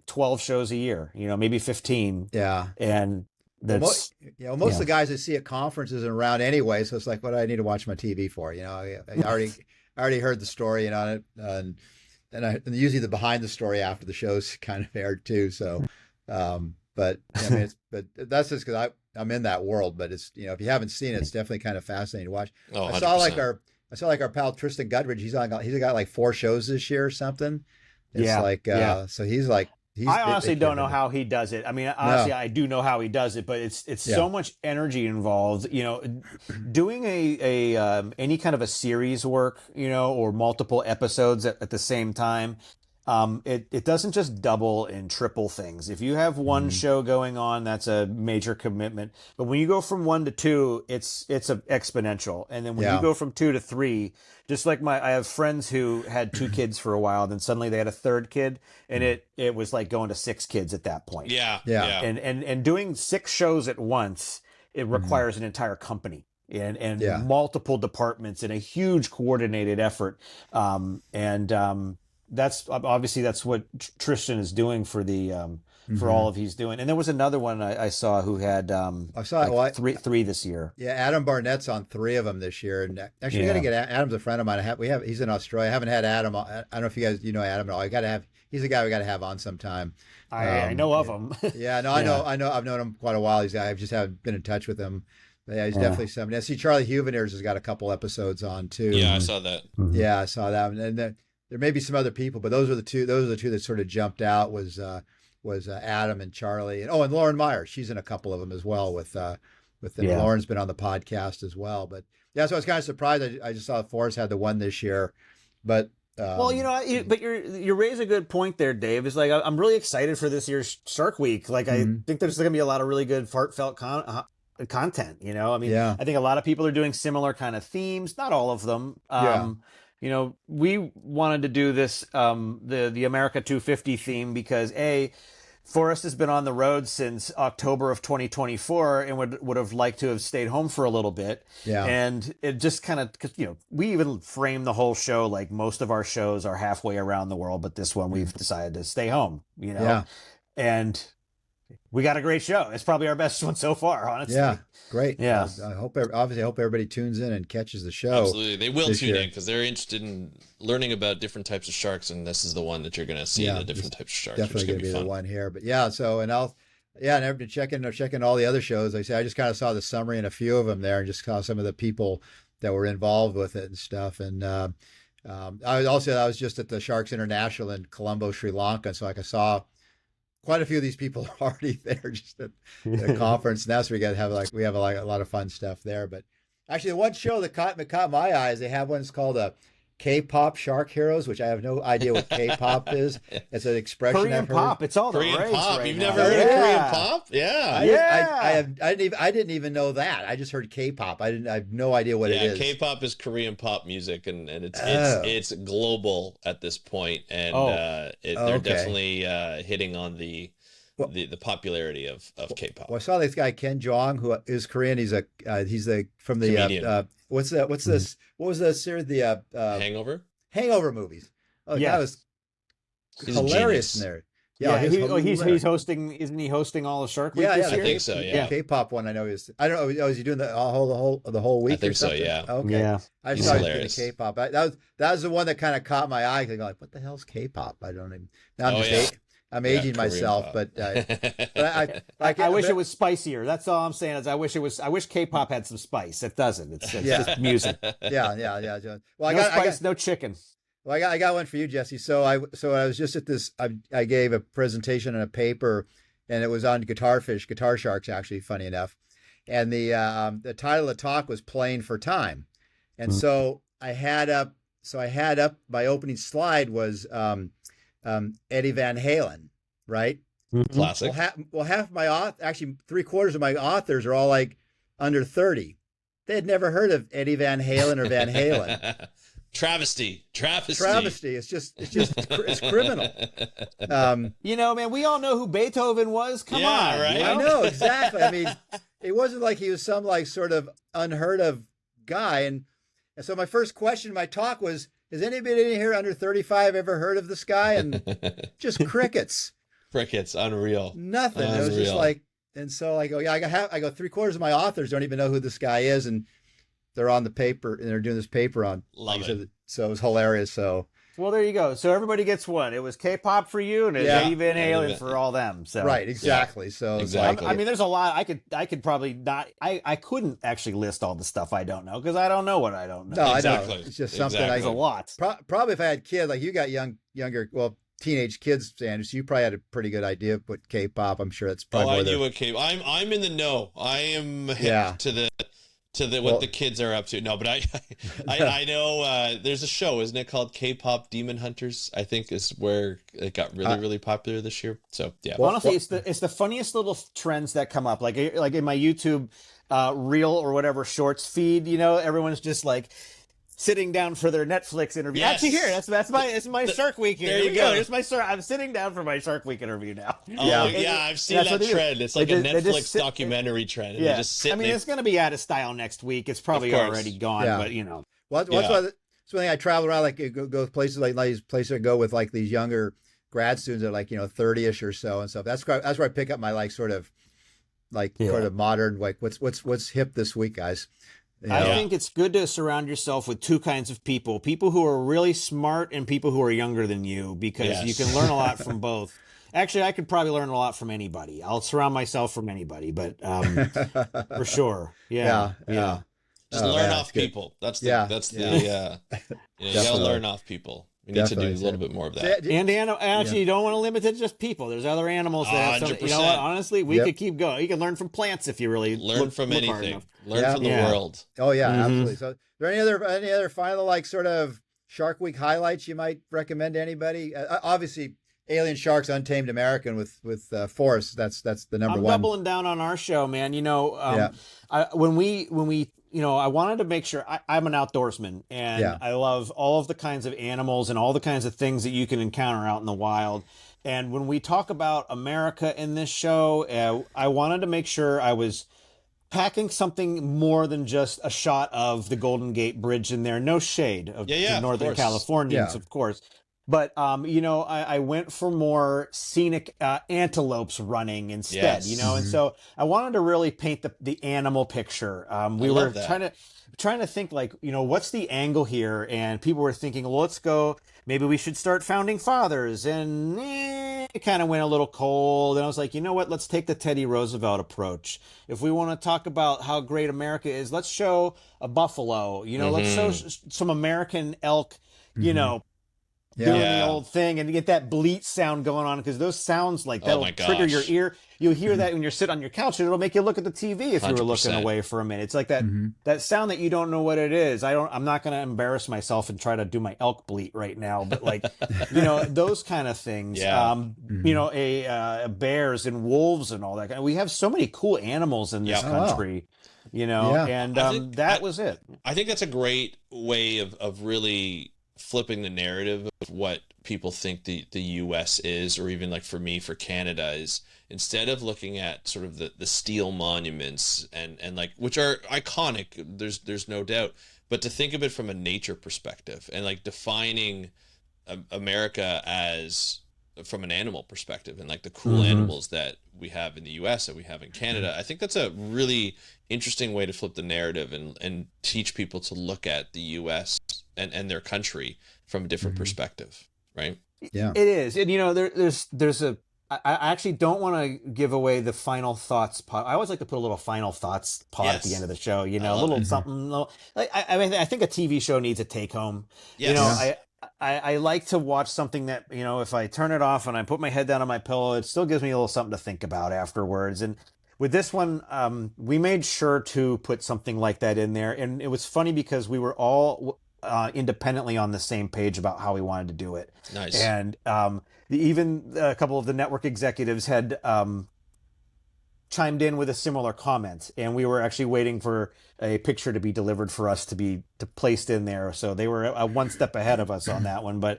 12 shows a year. Maybe 15, yeah. and Well, that's most of the guys I see at conferences and around anyway, so it's like, what do I need to watch my TV for? I already heard the story, and and usually the behind the story after the show's kind of aired too. So, but I mean, but that's just because I'm in that world. But it's if you haven't seen it, it's definitely kind of fascinating to watch. Oh, I saw 100%. our pal Tristan Guttridge. He's got like 4 shows this year or something. It's like yeah. so he's like. I honestly they don't know how he does it. I mean, honestly, I do know how he does it, but it's so much energy involved. Doing a any kind of a series work, or multiple episodes at the same time. It doesn't just double and triple things. If you have one show going on, that's a major commitment. But when you go from 1 to 2, it's exponential. And then when you go from 2 to 3, just like I have friends who had 2 kids for a while, then suddenly they had a 3rd kid, and it was like going to 6 kids at that point. Yeah. And doing 6 shows at once, it requires an entire company and multiple departments and a huge coordinated effort. That's what Tristan is doing for the for all of he's doing. And there was another one I saw who had three this year. Yeah, Adam Barnett's on 3 of them this year, and actually, we got to get Adam's a friend of mine. He's in Australia. I haven't had Adam. I don't know if you guys know Adam at all. He's a guy we got to have on sometime. I know of him. Yeah, no, I know. I've known him quite a while. I just haven't been in touch with him. But yeah, he's definitely somebody. I see Charlie Huveneers has got a couple episodes on too. Yeah, I saw that. Yeah, I saw that, and there may be some other people, but those are the two that sort of jumped out was Adam and Charlie, and Lauren Myers. She's in a couple of them as well with them. Lauren's been on the podcast as well. But yeah, so I was kind of surprised. I just saw Forrest had the one this year, but well, but you raise a good point there, Dave. It's like I'm really excited for this year's Shark Week. Like I think there's going to be a lot of really good heartfelt content. I mean, I think a lot of people are doing similar kind of themes. Not all of them. We wanted to do this, the America 250 theme because Forrest has been on the road since October of 2024 and would have liked to have stayed home for a little bit. Yeah. And it just kind of, we even frame the whole show like most of our shows are halfway around the world, but this one we've decided to stay home, Yeah. And we got a great show. It's probably our best one so far, honestly. Yeah, great. Yeah. I hope everybody tunes in and catches the show. Absolutely. They will tune in because they're interested in learning about different types of sharks, and this is the one that you're going to see the different types of sharks. Definitely going to be the one here. But yeah, so and I've been checking all the other shows. Like I say, I just kind of saw the summary and a few of them there, and just saw some of the people that were involved with it and stuff. And I was just at the Sharks International in Colombo, Sri Lanka, so I saw quite a few of these people already there just at the conference. And that's where we have a lot of fun stuff there. But actually, the one show that caught my eyes, they have one. It's called K-pop shark heroes, which I have no idea what K-pop is. It's an expression Korean I've heard. pop. It's all the Korean rage pop. right You've now. never heard of Korean pop? Yeah. I didn't even know that. I just heard K-pop. I have no idea what it is. K-pop is Korean pop music, and it's global at this point, and they're definitely hitting on the popularity of K-pop. Well, I saw this guy Ken Jeong, who is Korean. He's from the what's this? What was the series? The Hangover movies. Oh, yes. That was hilarious in there. He's hosting. Isn't he hosting all of Shark Week this year? I think so. Yeah. K-pop one. I know is. I don't know. Is he doing the whole week? I think so. Yeah. Okay. Yeah. I just thought he was doing K-pop. That was the one that kind of caught my eye. I'm like, what the hell's K-pop? I don't even. Now I'm aging myself, pop. but I wish it was spicier. That's all I'm saying. Is I wish K-pop had some spice. It doesn't. It's just music. Yeah. Well, no spice, no chicken. Well, I got one for you, Jesse. So I was just at this. I gave a presentation on a paper, and it was on guitar sharks. Actually, funny enough, and the title of the talk was "Playing for Time," and so I had up my opening slide was Eddie Van Halen, right? Classic. Well, half my actually 3/4 of my authors are all like under 30. They had never heard of Eddie Van Halen or Van Halen. Travesty. It's criminal. Man, we all know who Beethoven was. Come on, right? I know exactly. I mean, it wasn't like he was some like sort of unheard of guy. And so my first question in my talk was, has anybody in here under 35 ever heard of this guy? And just crickets. Crickets, unreal. Nothing. It was just like, and so I go, I go 3/4 of my authors don't even know who this guy is, and they're on the paper and they're doing this paper on. Love it. So it was hilarious. So. Well, there you go. So everybody gets one. It was K-pop for you, and Eddie Van Halen for all them. So right, exactly. So exactly. I mean, there's a lot. I could probably not. I couldn't actually list all the stuff I don't know because I don't know what I don't know. No, exactly. I know. It's just something. There's a lot. Probably if I had kids like you got younger, teenage kids, Andrew. So you probably had a pretty good idea of what K-pop. I'm sure it's probably. I knew what K-pop. I'm in the know. I am hip to what the kids are up to. No, but I know there's a show, isn't it, called K-pop Demon Hunters? I think is where it got really popular this year. So yeah. Well, honestly, it's the funniest little trends that come up. Like in my YouTube reel or whatever shorts feed, everyone's just like sitting down for their Netflix interview. Yes. Actually, here, it's my Shark Week here. There you go. Here's my Shark. I'm sitting down for my Shark Week interview now. I've seen that trend. It's like a Netflix documentary trend. And they just sit. It's going to be out of style next week. It's probably already gone, but Well, that's one thing I travel around, like go places like these places I go with like these younger grad students that are like 30ish or so and stuff. That's where I pick up my like sort of modern like what's hip this week, guys. I think it's good to surround yourself with two kinds of people who are really smart and people who are younger than you, because you can learn a lot from both. Actually, I could probably learn a lot from anybody. I'll surround myself from anybody, but for sure. Yeah. Just learn off people. That's the you gotta learn off people. We need to do a little bit more of that. And actually, you don't want to limit it to just people. There's other animals that have something. You know what? Honestly, we could keep going. You can learn from plants if you really learn from anything. Learn from the world. Oh yeah, absolutely. So, are there any other final like sort of Shark Week highlights you might recommend to anybody? Obviously, Alien Sharks, Untamed American with Forrest. That's the number one. I'm doubling down on our show, man. When we I wanted to make sure I'm an outdoorsman, and I love all of the kinds of animals and all the kinds of things that you can encounter out in the wild. And when we talk about America in this show, I wanted to make sure I was packing something more than just a shot of the Golden Gate Bridge in there. No shade of the Northern Californians, of course. But, I went for more scenic antelopes running instead, and so I wanted to really paint the animal picture. We were trying to think like, what's the angle here? And people were thinking, well, let's go, maybe we should start founding fathers. And it kind of went a little cold. And I was like, you know what? Let's take the Teddy Roosevelt approach. If we want to talk about how great America is, let's show a buffalo, let's show some American elk, doing Yeah. the old thing, and you get that bleat sound going on, because those sounds like that'll my trigger your gosh. ear. You'll hear that when you're sitting on your couch, and it'll make you look at the TV if you were looking 100%. away for a minute. It's like that sound that you don't know what it is. I'm not going to embarrass myself and try to do my elk bleat right now, but like those kind of things. Yeah. Bears and wolves and all that. We have so many cool animals in this country. And that was it. I think that's a great way of really flipping the narrative of what people think the U.S. is, or even like for me, for Canada, is instead of looking at sort of the steel monuments and like, which are iconic, there's no doubt, but to think of it from a nature perspective and like defining America as from an animal perspective and like the cool animals that we have in the US that we have in Canada. I think that's a really interesting way to flip the narrative and teach people to look at the US and their country from a different perspective, right? Yeah, it is. And I actually don't want to give away the final thoughts pod. I always like to put a little final thoughts pod at the end of the show, a little something. I think a TV show needs a take home. Yes. I like to watch something that, if I turn it off and I put my head down on my pillow, it still gives me a little something to think about afterwards. And with this one, we made sure to put something like that in there. And it was funny because we were all independently on the same page about how we wanted to do it. Nice. And even a couple of the network executives had chimed in with a similar comment, and we were actually waiting for a picture to be delivered for us to be placed in there. So they were one step ahead of us on that one. But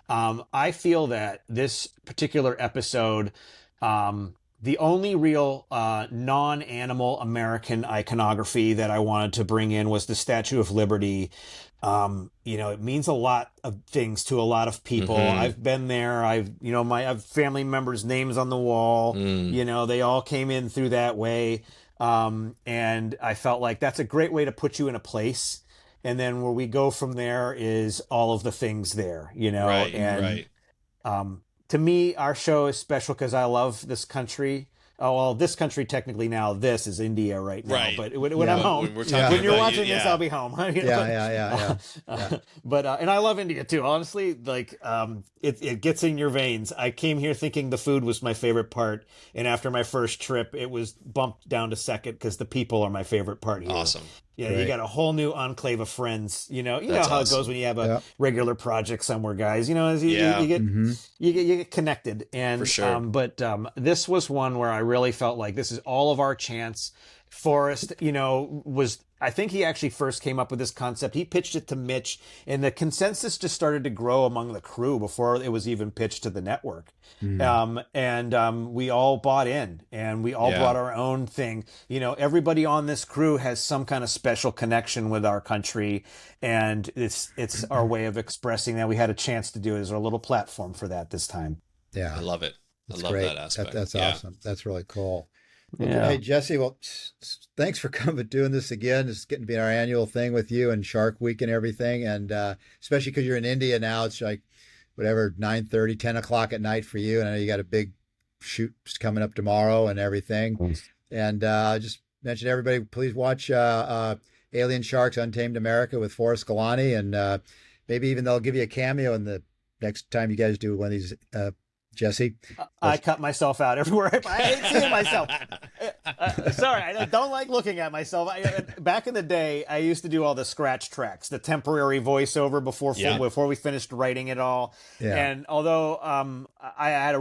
I feel that this particular episode, the only real non-animal American iconography that I wanted to bring in was the Statue of Liberty. It means a lot of things to a lot of people. I've been there. I have family members' names on the wall. They all came in through that way. And I felt like that's a great way to put you in a place. And then where we go from there is all of the things there, Right. To me, our show is special because I love this country. Oh, well, this country technically now, this is India right now. Right. But when I'm home, when you're watching this, I'll be home. Yeah. But and I love India too. Honestly, like it gets in your veins. I came here thinking the food was my favorite part, and after my first trip, it was bumped down to second because the people are my favorite part here. Awesome. Yeah, Great. You got a whole new enclave of friends. You know how awesome. it goes when you have a regular project somewhere, guys. As you get connected, and For sure. But this was one where I really felt like this is all of our chance. Forrest, I think he actually first came up with this concept. He pitched it to Mitch, and the consensus just started to grow among the crew before it was even pitched to the network. We all bought in, and we all brought our own thing. Everybody on this crew has some kind of special connection with our country, and it's our way of expressing that. We had a chance to do it as our little platform for that this time. Yeah, I love it. That's I love great. that aspect. That's awesome. That's really cool. Well, Yeah. Hey, Jesse, well, thanks for coming doing this again. It's getting to be our annual thing with you and Shark Week and everything. And especially because you're in India now, it's like, whatever, 9:30, 10 o'clock at night for you. And I know you got a big shoot coming up tomorrow and everything. Thanks. And just mention everybody, please watch Alien Sharks, Untamed America with Forrest Galante. And maybe even they'll give you a cameo in the next time you guys do one of these, Jesse. I cut myself out everywhere. I hate seeing myself. Sorry, I don't like looking at myself. Back in the day, I used to do all the scratch tracks, the temporary voiceover before we finished writing it all. Yeah. And although I had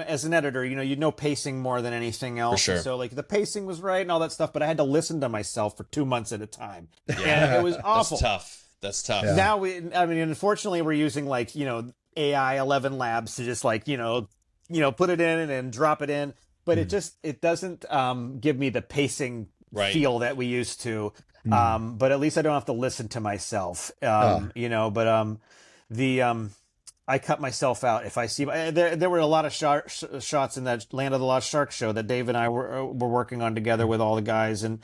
as an editor, you know pacing more than anything else. For sure. So like the pacing was right and all that stuff, but I had to listen to myself for 2 months at a time. Yeah. And it was awful. That's tough. Yeah. Now unfortunately, we're using AI 11 labs to just put it in and drop it in, but it doesn't give me the pacing feel that we used to. But at least I don't have to listen to myself. I cut myself out if I see there were a lot of shots in that Land of the Lost Shark show that Dave and I were working on together with all the guys, and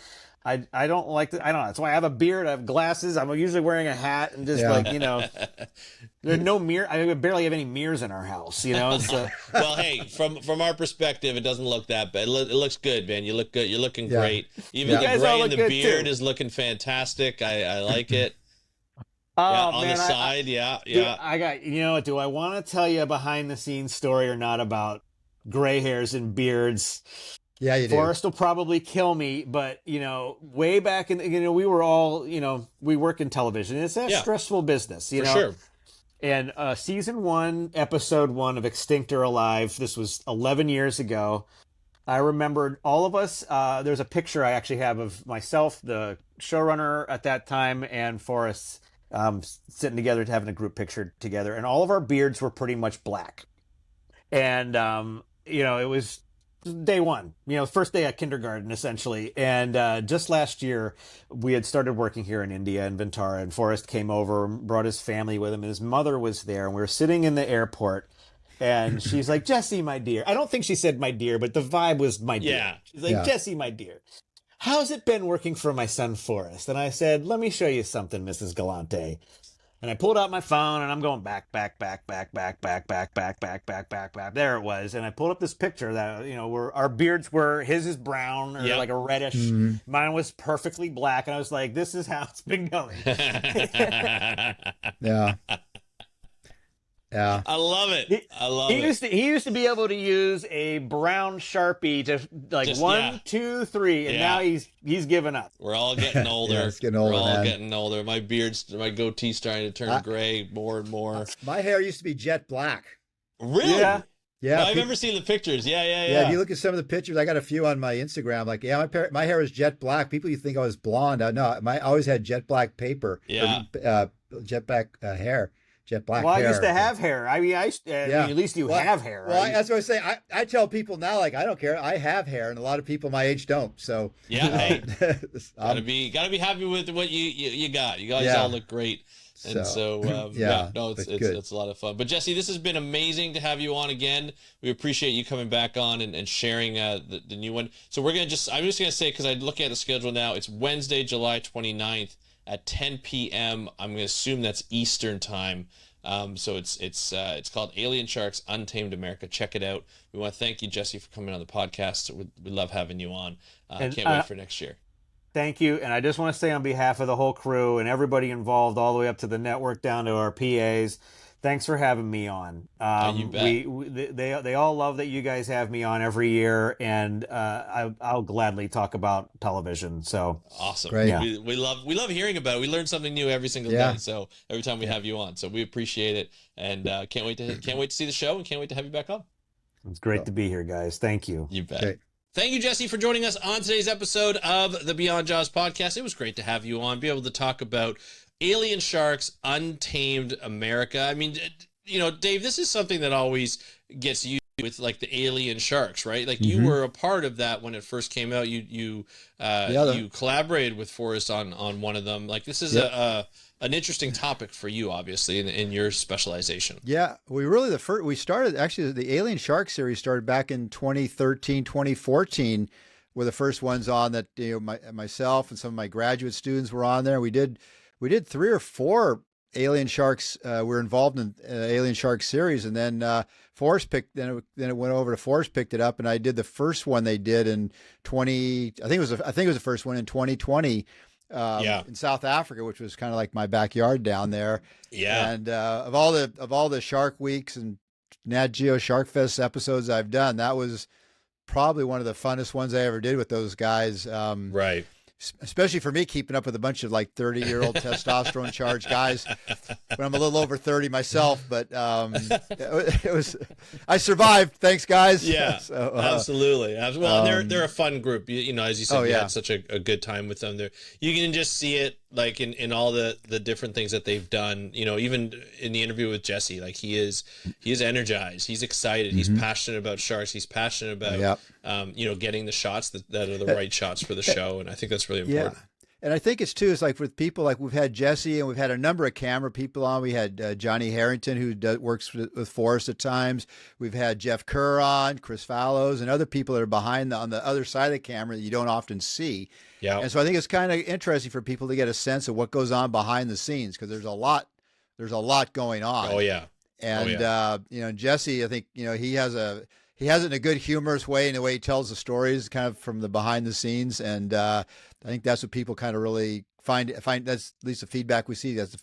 I don't like that. I don't know. That's why I have a beard. I have glasses. I'm usually wearing a hat and just there's no mirror. I barely have any mirrors in our house. Well, hey, from our perspective, it doesn't look that bad. It looks good, man. You look good. You're looking great. Even the gray in the beard is looking fantastic. I like it. Oh, on man, the side. Yeah. I got, do I want to tell you a behind the scenes story or not about gray hairs and beards? Yeah, you do. Forrest will probably kill me, but way back in, we were all, we work in television. It's a stressful business, For sure. And season 1, episode 1 of Extinct or Alive, this was 11 years ago. I remembered all of us. There's a picture I actually have of myself, the showrunner at that time, and Forrest sitting together, having a group picture together. And all of our beards were pretty much black. And, it was day one, first day at kindergarten, essentially. And just last year, we had started working here in India in Vantara, and Forrest came over, brought his family with him, and his mother was there. And we were sitting in the airport. And she's like, Jesse, my dear. I don't think she said my dear, but the vibe was my dear. Yeah. She's like, Jesse, my dear. How's it been working for my son, Forrest? And I said, let me show you something, Mrs. Galante. And I pulled out my phone and I'm going back. There it was. And I pulled up this picture that, where our beards were, his is brown or like a reddish. Mm-hmm. Mine was perfectly black. And I was like, this is how it's been going. Yeah. I love it. He used to be able to use a brown Sharpie to just, 1, 2, 3, and now he's given up. We're all getting older. It's getting older. We're all getting older. My goatee's starting to turn gray more and more. My hair used to be jet black. Really? Yeah. No, I've never seen the pictures. Yeah. If you look at some of the pictures, I got a few on my Instagram. Like, my hair is jet black. People, you think I was blonde? No, I always had jet black paper. Yeah. Jet black hair. Jet black hair. Well, I used to have hair. I mean, at least you have hair. Right? Well, that's what I say. I tell people now, like, I don't care. I have hair, and a lot of people my age don't. So hey, gotta be happy with what you got. You guys all look great. And it's a lot of fun. But Jesse, this has been amazing to have you on again. We appreciate you coming back on and sharing the new one. So I'm just gonna say, because I'm looking at the schedule now, it's Wednesday, July 29th. At 10 p.m. I'm going to assume that's Eastern time. So it's called Alien Sharks Untamed America. Check it out. We want to thank you, Jesse, for coming on the podcast. We love having you on. Can't wait for next year. Thank you. And I just want to say on behalf of the whole crew and everybody involved, all the way up to the network down to our PAs, thanks for having me on. You bet. They all love that you guys have me on every year, and I'll gladly talk about television. So awesome! Great. Yeah. We love hearing about it. We learn something new every single day. So every time we have you on, so we appreciate it, and can't wait to see the show, and can't wait to have you back on. It's great to be here, guys. Thank you. You bet. Okay. Thank you, Jesse, for joining us on today's episode of the Beyond Jaws podcast. It was great to have you on, be able to talk about Alien Sharks Untamed America. I mean, Dave, this is something that always gets used with, like, the alien sharks, right? Like, you were a part of that when it first came out. You collaborated with Forrest on one of them. Like, this is an interesting topic for you, obviously, in your specialization. Yeah, we started, actually, the Alien Shark series started back in 2013, 2014, were the first ones on that, myself and some of my graduate students were on there. We did 3 or 4 Alien Sharks. We're involved in Alien Shark series, and then Forrest then it went over to Forrest, picked it up, and I did the first one they did in 20. I think it was the first one in 2020. In South Africa, which was kind of like my backyard down there. Yeah. And of all the Shark Weeks and Nat Geo Shark Fest episodes I've done, that was probably one of the funnest ones I ever did with those guys. Right. Especially for me, keeping up with a bunch of like 30-year-old testosterone charged guys when I'm a little over 30 myself. But it was, I survived. Thanks, guys. Yeah, so, absolutely. Well, they're a fun group. As you said, you had such a good time with them. You can just see it, like, in all the different things that they've done. Even in the interview with Jesse, like, he is energized. He's excited. He's passionate about sharks. He's passionate about getting the shots that are the right shots for the show. And I think that's really important. Yeah. And I think it's like with people, like we've had Jesse and we've had a number of camera people on. We had Johnny Harrington, who works with Forrest at times. We've had Jeff Kerr on, Chris Fallows, and other people that are on the other side of the camera that you don't often see. Yeah. And so I think it's kind of interesting for people to get a sense of what goes on behind the scenes, because there's a lot going on. Oh yeah. And Jesse, I think he has it in a good humorous way, in the way he tells the stories, kind of from the behind the scenes, and I think that's what people kind of really find that's at least the feedback we see. That's the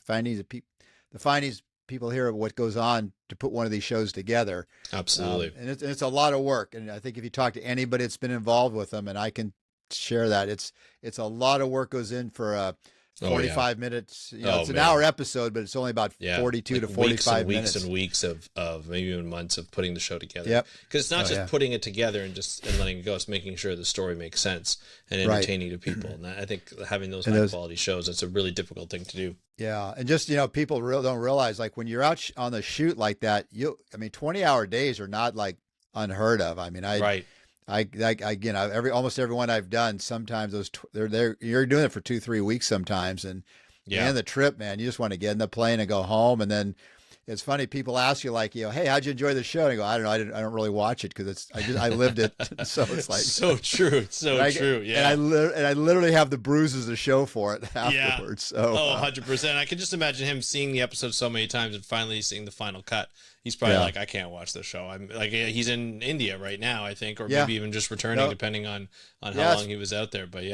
findings people hear of what goes on to put one of these shows together. Absolutely. And it's a lot of work. And I think if you talk to anybody that's been involved with them, and I can share that, it's a lot of work goes in for a 45 minutes. It's an hour episode, but it's only about 42 to 45 minutes. Weeks and weeks of maybe even months of putting the show together. Yep. Because it's not just putting it together and letting it go. It's making sure the story makes sense and entertaining to people. And I think having those high quality shows, it's a really difficult thing to do. Yeah. And just, people don't realize, like, when you're out on the shoot like that, 20-hour days are not like unheard of. I mean, almost everyone I've done, sometimes you're doing it for 2-3 weeks sometimes. And the trip, man, you just want to get in the plane and go home. And then it's funny, people ask you, like, hey, how'd you enjoy the show? And I go, I don't know. I don't really watch it because I lived it. So it's like, so true. It's so true. Yeah. And I literally have the bruises to show for it afterwards. Yeah. So, 100%. I can just imagine him seeing the episode so many times and finally seeing the final cut. He's probably like, I can't watch this show. I'm like, he's in India right now, I think, or maybe even just returning, depending on how long he was out there. But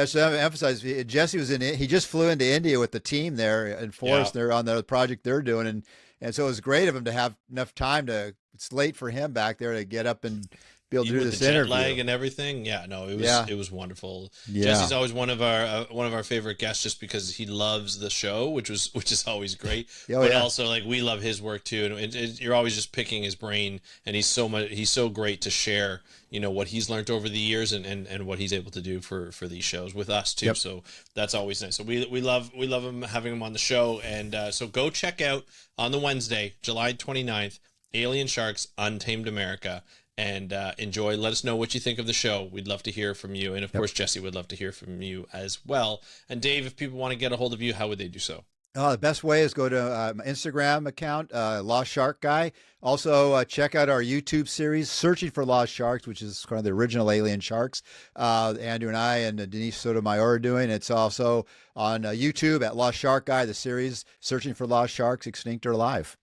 so I emphasize, Jesse was he just flew into India with the team there in Forrest. They're on the project they're doing. And so it was great of him to have enough time it's late for him back there to get up and be able to do this interview. Jet lag and everything. Yeah, no, it was wonderful. Yeah. Jesse's always one of our favorite guests just because he loves the show, which is always great. Also, like, we love his work too, and you're always just picking his brain, and he's so great to share, what he's learned over the years and what he's able to do for these shows with us too. So that's always nice. So we love him, having him on the show, and so go check out on the Wednesday, July 29th, Alien Sharks Untamed America. And enjoy. Let us know what you think of the show. We'd love to hear from you. And of course, Jesse would love to hear from you as well. And Dave, if people want to get a hold of you, how would they do so? The best way is go to my Instagram account, Lost Shark Guy. Also, check out our YouTube series, Searching for Lost Sharks, which is kind of the original Alien Sharks. Andrew and I and Denise Sotomayor are doing. It's also on YouTube at Lost Shark Guy, the series, Searching for Lost Sharks, Extinct or Alive.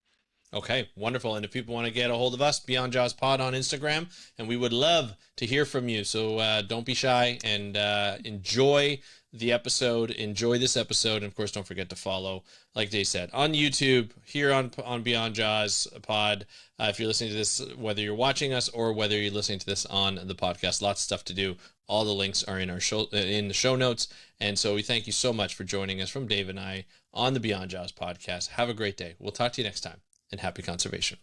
Okay, wonderful. And if people want to get a hold of us, Beyond Jaws Pod on Instagram, and we would love to hear from you. So don't be shy and enjoy the episode. Enjoy this episode. And of course, don't forget to follow, like Dave said, on YouTube, here on Beyond Jaws Pod. If you're listening to this, whether you're watching us or whether you're listening to this on the podcast, lots of stuff to do. All the links are in the show notes. And so we thank you so much for joining us from Dave and I on the Beyond Jaws podcast. Have a great day. We'll talk to you next time. And happy conservation.